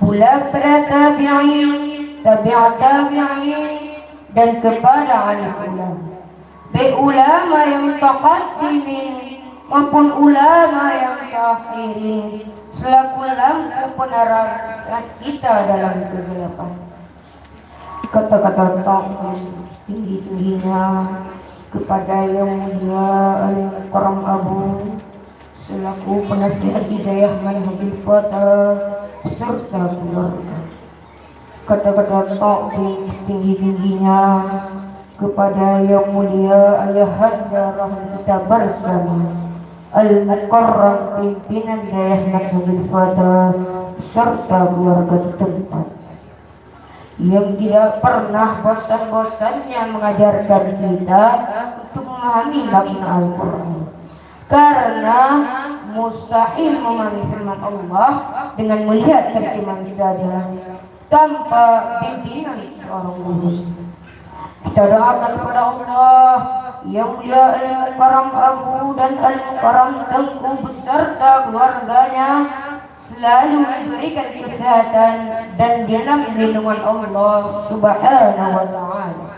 Pula kepada tabi'in, tabi'at tabi'in dan kepada alim ulama, baik ulama yang taqaddimin maupun ulama yang takhirin, selaku lampu penerang saat kita dalam kegelapan. Kata-kata taklim tinggi-tingginya kepada yang mulia Al-Mukarram Abu selaku penasihat hidayah Manhajul Fatah serta keluarga. Kata-kata taklim tinggi-tingginya kepada yang mulia Ayahanda rahmat kita bersama Al-Mukarram pimpinan hidayah Manhajul Fatah serta keluarga tempat yang tidak pernah bosan-bosannya mengajarkan kita untuk memahami makna Al-Quran, karena mustahil memahami firman Allah dengan melihat terjemahan saja tanpa bimbingan seorang guru. Kita doakan kepada Allah yang mulia Al-Mukarram Abu dan Al-Mukarram Tengku beserta keluarganya selalu diberikan kesehatan dan dalam lindungan Allah Subhanahu wa Ta'ala.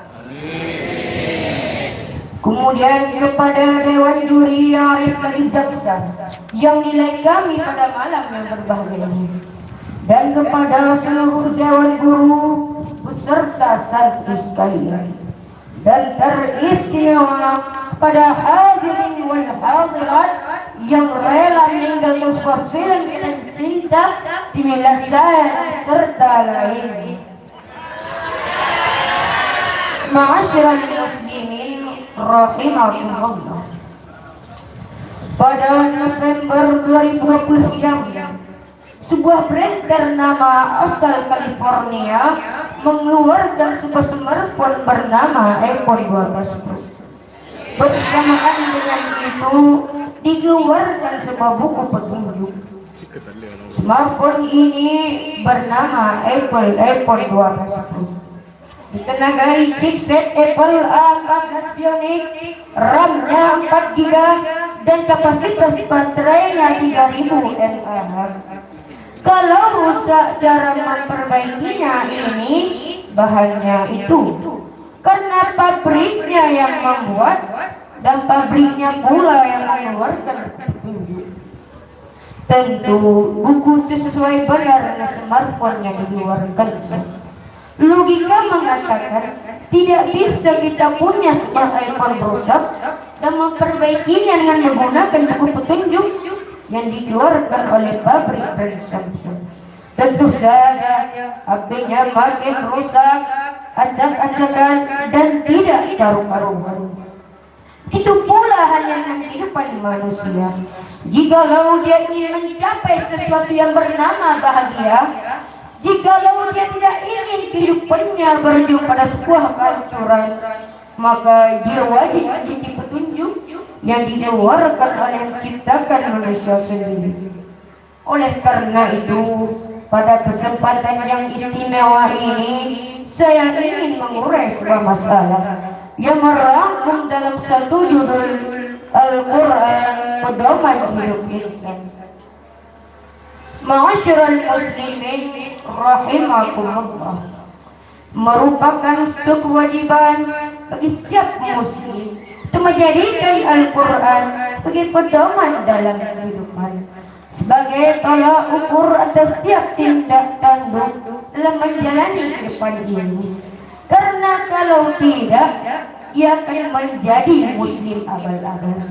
Kemudian kepada Dewan Juri yang arif lagi jaksa yang nilai kami pada malam yang berbahagia ini, dan kepada seluruh Dewan Guru beserta santri sekalian, dan teristimewa pada hadirin wal hadirat yang rela meninggalkan sebuah film cinta di Milasan serta lain. Ma'asyiral muslimin rahimakumullah. Pada November 2020 yang sebuah brand ternama asal California mengeluarkan sebuah smartphone bernama iPhone 12 Plus. Bersamaan dengan itu dikeluarkan sebuah buku petunjuk. Smartphone ini bernama iPhone 12 Plus. Ditenagai chipset Apple A14 Bionic, RAM-nya 4 GB dan kapasitas baterainya 3000 mAh. Kalau rusak cara memperbaikinya ini bahannya itu karena pabriknya yang membuat dan pabriknya pula yang mengeluarkan petunjuk. Tentu buku itu sesuai benar dengan smartphone yang dikeluarkan. Logika mengatakan tidak bisa kita punya sebuah iPhone rusak dan memperbaikinya dengan menggunakan buku petunjuk yang dikeluarkan oleh pabrik brand Samsung. Tentu saja HP-nya makin rusak, acak-acakan dan tidak karu-karuan. Itu pula hanya kehidupan manusia. Jikalau dia ingin mencapai sesuatu yang bernama bahagia, jikalau dia tidak ingin kehidupannya berujung pada sebuah kehancuran, maka dia wajib menjadi petunjuk yang dikeluarkan oleh yang menciptakan manusia sendiri. Oleh karena itu, pada kesempatan yang istimewa ini, saya ingin mengurai sebuah masalah yang merangkum dalam satu judul Al-Quran Pedoman Hidup Insan. Ma'asyiral muslimin rahimakumullah, merupakan suatu kewajiban bagi setiap muslim untuk menjadikan Al-Quran sebagai pedoman dalam kehidupan, sebagai tolak ukur atas setiap tindak tanduk dalam menjalani kehidupan ini. Karena kalau tidak, ia akan menjadi muslim abal-abal,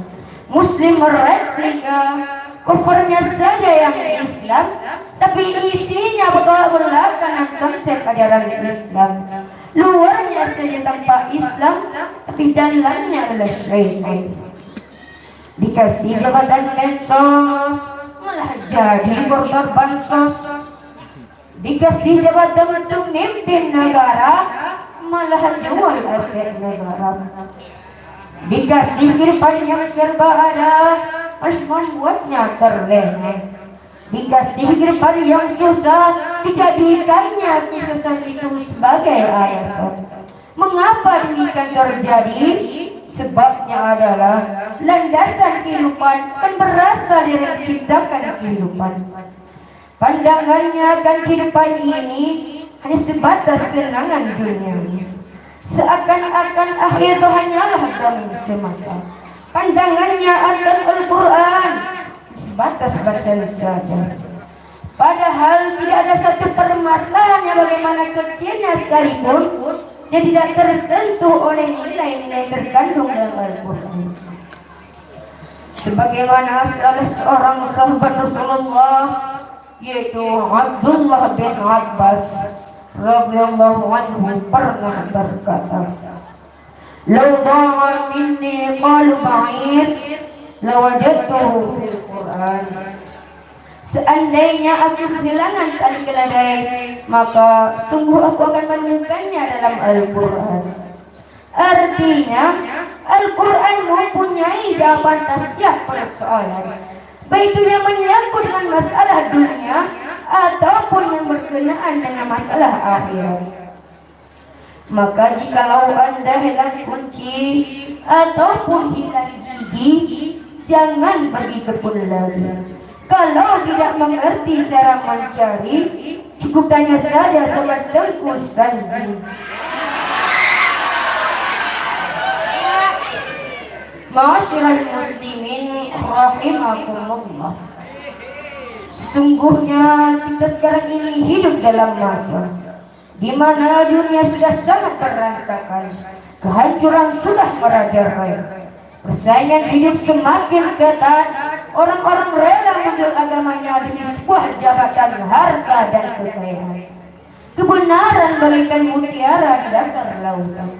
muslim replika, covernya saja yang Islam, tapi isinya bertolak-belakang konsep ajaran Islam. Luarnya saja tanpa Islam, tapi dalamnya adalah syaitan. Dikasih jabatan medsos, malah jadi korban bansos. Dikasih jabatan untuk memimpin negara, malah jual aset negara. Dikasih kehidupan yang serba ada, malah membuatnya terlena. Dikasih kehidupan yang susah, dijadikannya kesusahan itu sebagai alasan. Mengapa demikian terjadi? Sebabnya adalah landasan kehidupan kan berasal dari menciptakan kehidupan. Pandangannya akan kehidupan ini hanya sebatas senangan dunia. Seakan-akan akhir itu hanyalah dongeng semata. Pandangannya akan Al-Quran sebatas bacaan saja. Padahal tidak ada satu permasalahan yang bagaimana kecilnya sekalipun yang tidak tersentuh oleh nilai-nilai terkandung dalam Al-Quran. Sebagaimana salah seorang sahabat Rasulullah, yaitu Abdullah bin Abbas radhiyallahu anhu pernah berkata, "Lau da'a minni qalu ba'ir lawajadtuhu fil Quran." Seandainya aku kehilangan tali keledai, maka sungguh aku akan menemukannya dalam Al-Quran. Artinya, Al-Quran mempunyai jawaban atas setiap persoalan, baik itu yang menyangkut dengan masalah dunia ataupun yang berkenaan dengan masalah akhirat. Maka jikalau Anda hilang kunci ataupun hilang gigi, jangan pergi ke kebun lagi. Kalau tidak mengerti cara mencari, cukup tanya saja sama Tengku Sanzi. Ma'asyiral muslimin rahimakumullah. Sesungguhnya kita sekarang ini hidup dalam masa di mana dunia sudah sangat berantakan, kehancuran sudah merajalela. Persaingan hidup semakin ketat, orang-orang rela menjual agamanya demi sebuah jabatan, harta dan kekayaan. Kebenaran bagaikan mutiara di dasar lautan.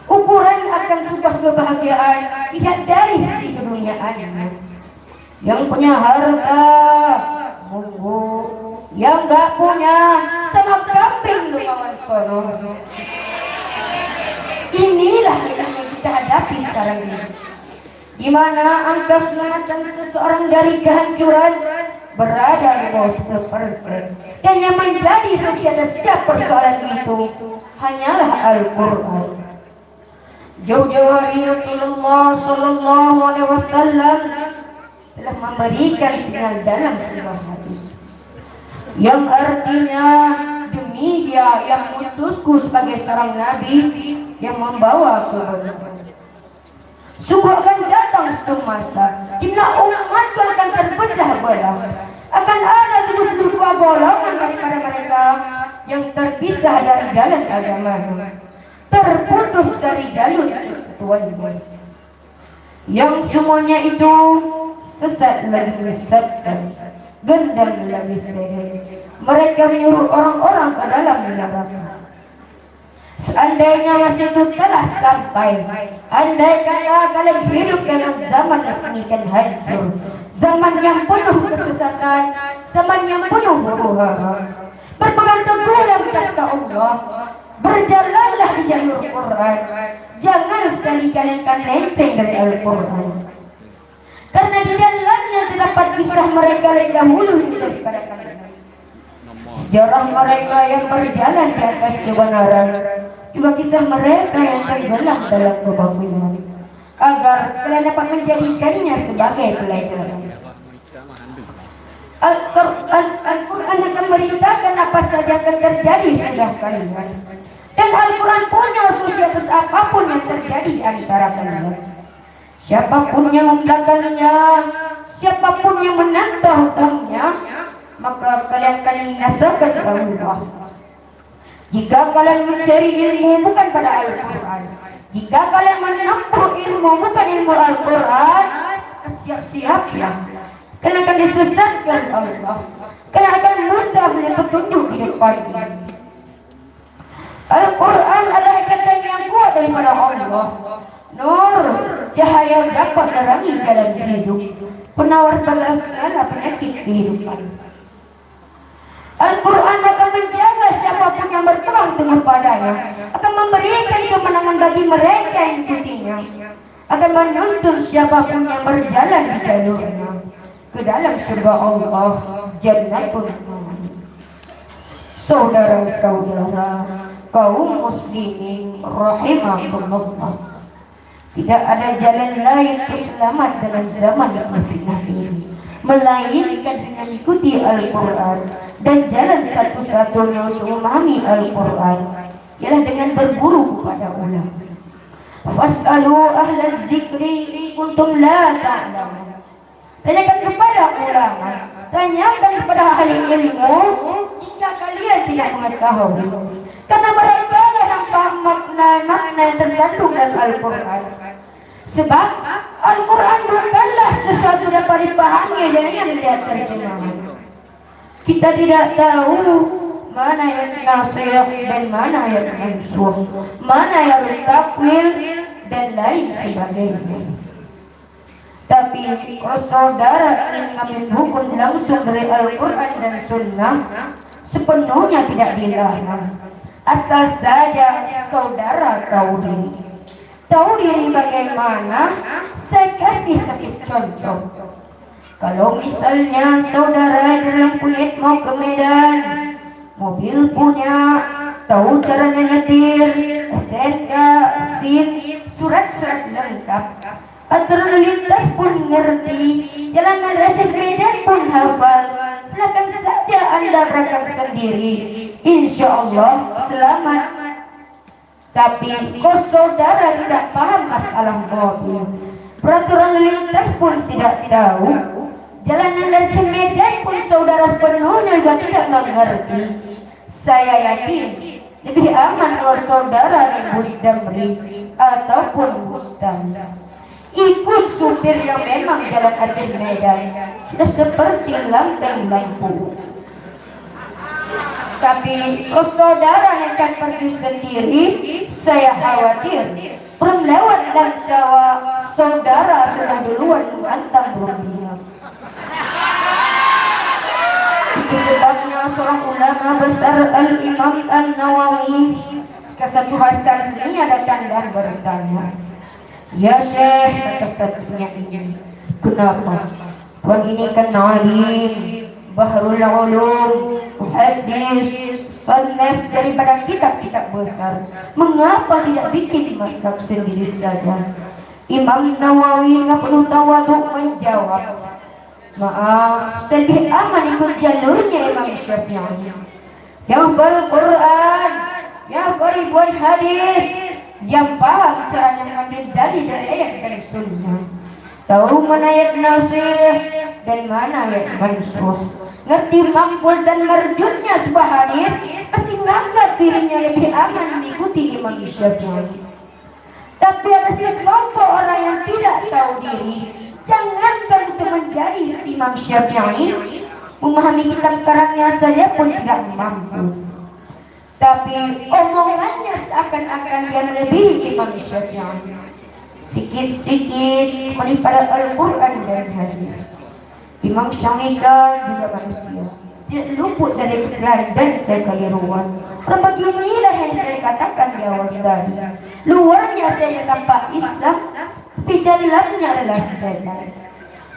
Ukuran akan sebuah kebahagiaan tidak dari sisi keduniaannya. Yang punya harta, monggo. Yang gak punya, sama kambing lu kawan sono. Inilah yang kita hadapi sekarang ini, di mana angka keselamatan seseorang dari kehancuran berada di bawah 10%, dan yang menjadi solusi atas setiap persoalan itu hanyalah Al-Quran. Jauh-jauh hari Rasulullah Sallallahu Alaihi Wasallam telah memberikan sinyal dalam sebuah hadis yang artinya, demi Dia yang mengutusku sebagai seorang nabi yang membawa kebenaran, sungguh akan datang suatu masa di mana umatku akan terpecah belah. Akan ada 72 golongan daripada mereka yang terpisah dari jalan agama, terputus dari jalur Tuhan, yang semuanya itu sesat lagi sesat, gendam lagi sesat. Mereka menyuruh orang-orang ke dalam neraka. Seandainya masih itu telah sampai, andai kata kalian hidup dalam zaman yang penikan hancur, zaman yang penuh kesesatan, zaman yang penuh huru-hara, berpegang teguhlah kata Allah, berjalanlah di jalur Quran. Jangan sekali-kali kalian lenceng dari Al-Quran, karena di dalamnya terdapat kisah mereka yang dahulu daripada kalian, sejarah mereka yang berjalan di atas kebenaran, juga kisah mereka yang tenggelam dalam kebatilan, agar kalian dapat menjadikannya sebagai pelajaran. Al-Quran akan memberitakan apa saja akan terjadi sudah kalian, dan Al-Quran punya solusi atas apapun yang terjadi di antara kalian. Siapapun yang membelakanginya, siapapun yang menantang hukumnya, maka kalian akan dinasakan Allah. Jika kalian mencari ilmu bukan pada Al-Quran, jika kalian menempuh ilmu bukan ilmu Al-Quran, siap-siaplah kalian akan disesatkan Allah. Kalian akan mudah melihat petunjuk di depannya. Al-Quran adalah ikatan yang kuat daripada Allah, nur, cahaya yang dapat menerangi jalan hidup, penawar bala segala penyakit kehidupan. Al-Quran akan menjaga siapapun yang berpegang teguh padanya, akan memberikan kemenangan bagi mereka yang ikutinya, akan menuntun siapapun yang berjalan di jalurnya ke dalam surga Allah, Jannatul Ma'wa. Saudara-saudara kaum muslimin rahimakumullah, tidak ada jalan lain selamat dalam zaman yang fitnah ini melainkan dengan ikuti Al-Quran, dan jalan satu-satunya untuk memahami Al-Quran ialah dengan berguru kepada ulama. Fas'alu ahla zikri kuntum la ta'lamun. Tanyakan kepada ulama, tanyakan kepada ahli ilmu jika kalian tidak mengetahui, karena mereka yang paham makna-makna yang terkandung dalam Al-Quran. Sebab Al-Quran bukanlah sesuatu dapat dipahami dengan melihat terjemahan. Kita tidak tahu mana yang nasih dan mana yang mansuh, mana yang takwil dan lain sebagainya. Tapi kalau saudara ingin mengambil hukum langsung dari Al-Quran dan Sunnah, sepenuhnya tidak dilarang. Asal saja saudara tahu diri. Tahu diri bagaimana? Saya kasih sedikit contoh. Kalau misalnya saudara dalam kulit mau ke Medan, mobil punya, tahu caranya nyetir, STNK, SIM, surat-surat lengkap. Aturan lalu lintas pun ngerti, jalanan Aceh Medan pun hafal. Silakan saja Anda praktek sendiri, insya Allah selamat. Tapi kalau saudara tidak paham masalah mobil, peraturan lalu lintas pun tidak tahu, jalanan Aceh Medan pun saudara penuhnya juga tidak mengerti. Saya yakin lebih aman kalau saudara naik bus Damri ataupun bus Damri. Ikut supir yang memang jalan Aceh Medan sudah seperti lambeng lampu. Tapi kalau saudara akan pergi sendiri, saya khawatir belum lewat Langsawa, saudara sudah duluan menghantam rumahnya. Itu sebabnya seorang ulama besar Al-Imam An-Nawawi ke satu hasan ini datang dan bertanya, "Ya Syekh," kata saksinya ini, "kenapa? Tuan ini kan alim, bahrul ulum, hadis, sanad daripada kitab-kitab besar. Mengapa tidak bikin masak sendiri saja?" Imam Nawawi nggak perlu tawaduk menjawab, "Maaf, saya lebih aman ikut jalurnya Imam Syafi'i. Yang Quran, yang ribuan hadis, yang paham caranya mengambil dalil dari ayat dan sunnah, tahu mana ayat nasih dan mana ayat mansuh, ngerti makbul dan marjutnya sebuah hadis, pasti menganggap dirinya lebih aman mengikuti Imam Syafi'i. Tapi ada sekelompok orang yang tidak tahu diri, jangankan untuk menjadi Imam Syafi'i, memahami kitab karangnya saja pun tidak mampu. Tapi omongannya seakan-akan dia lebih Imam Syafi'i. Sikit-sikit daripada Al-Quran dan hadis. Imam Syafi'i juga manusia, tidak luput dari kesalahan dan kekeliruan. Beginilah yang saya katakan di awal tadi. Luarnya saya tampak Islam, tapi dalamnya adalah setan.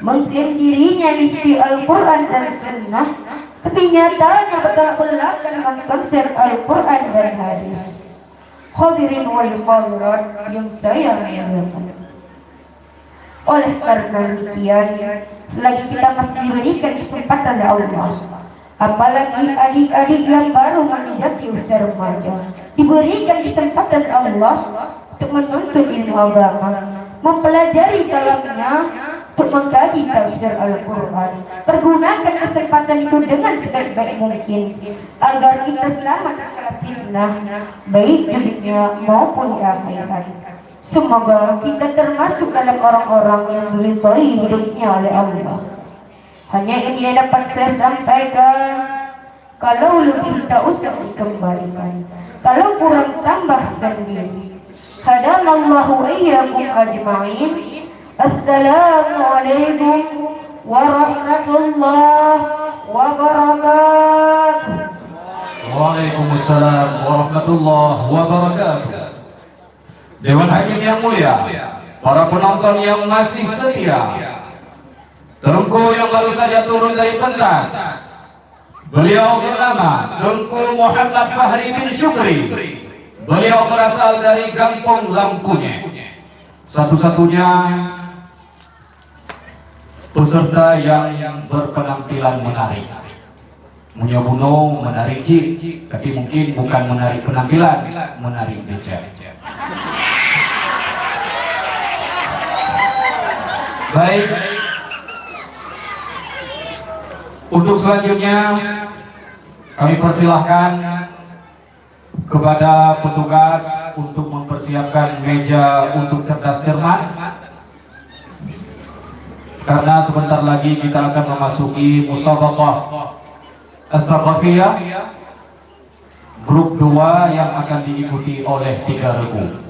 Mengklaim dirinya di Al-Quran dan Sunnah, tapi nyatanya bertolak dengan konsep Al-Quran dan hadis. Hadirin wal hadirat yang saya muliakan. Oleh karena demikian, selagi kita masih diberikan kesempatan oleh Allah, apalagi adik-adik yang baru menjadi usia remaja, diberikan kesempatan Allah untuk menuntut ilmu agama, mempelajari dalamnya, untuk mengkaji tafsir Al-Quran. Pergunakan kesempatan itu dengan sebaik-baik mungkin agar kita selamat dari fitnah, baik di dunia maupun di akhirat. Semoga kita termasuk dalam orang-orang yang diridhai hidupnya oleh Allah. Hanya ini yang dapat saya sampaikan. Kalau lebih tak usah dikembalikan, kalau kurang tambah sendiri. Hadanallahu iyyakum ajma'in. Assalamualaikum warahmatullahi wabarakatuh. Waalaikumsalam warahmatullahi wabarakatuh. Dewan Hakim yang mulia, para penonton yang masih setia, Tengku yang baru saja turun dari pentas, beliau bernama Tengku Muhammad Fahri bin Syukri. Beliau berasal dari Kampung Lampunye. Satu-satunya peserta yang berpenampilan menarik. Munya Buno menarik cik, tapi mungkin bukan menarik penampilan, menarik becak. Baik. Untuk selanjutnya kami persilahkan kepada petugas untuk mempersiapkan meja untuk cerdas cermat, karena sebentar lagi kita akan memasuki musabaqah As-Saqafiyah grup 2 yang akan diikuti oleh 3 regu.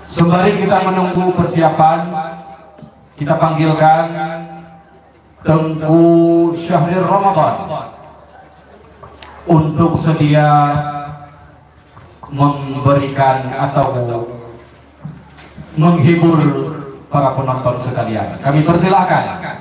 Sembari kita menunggu persiapan, kita panggilkan Tengku Syahril Ramadan untuk sedia memberikan atau menghibur para penonton sekalian. Kami persilahkan.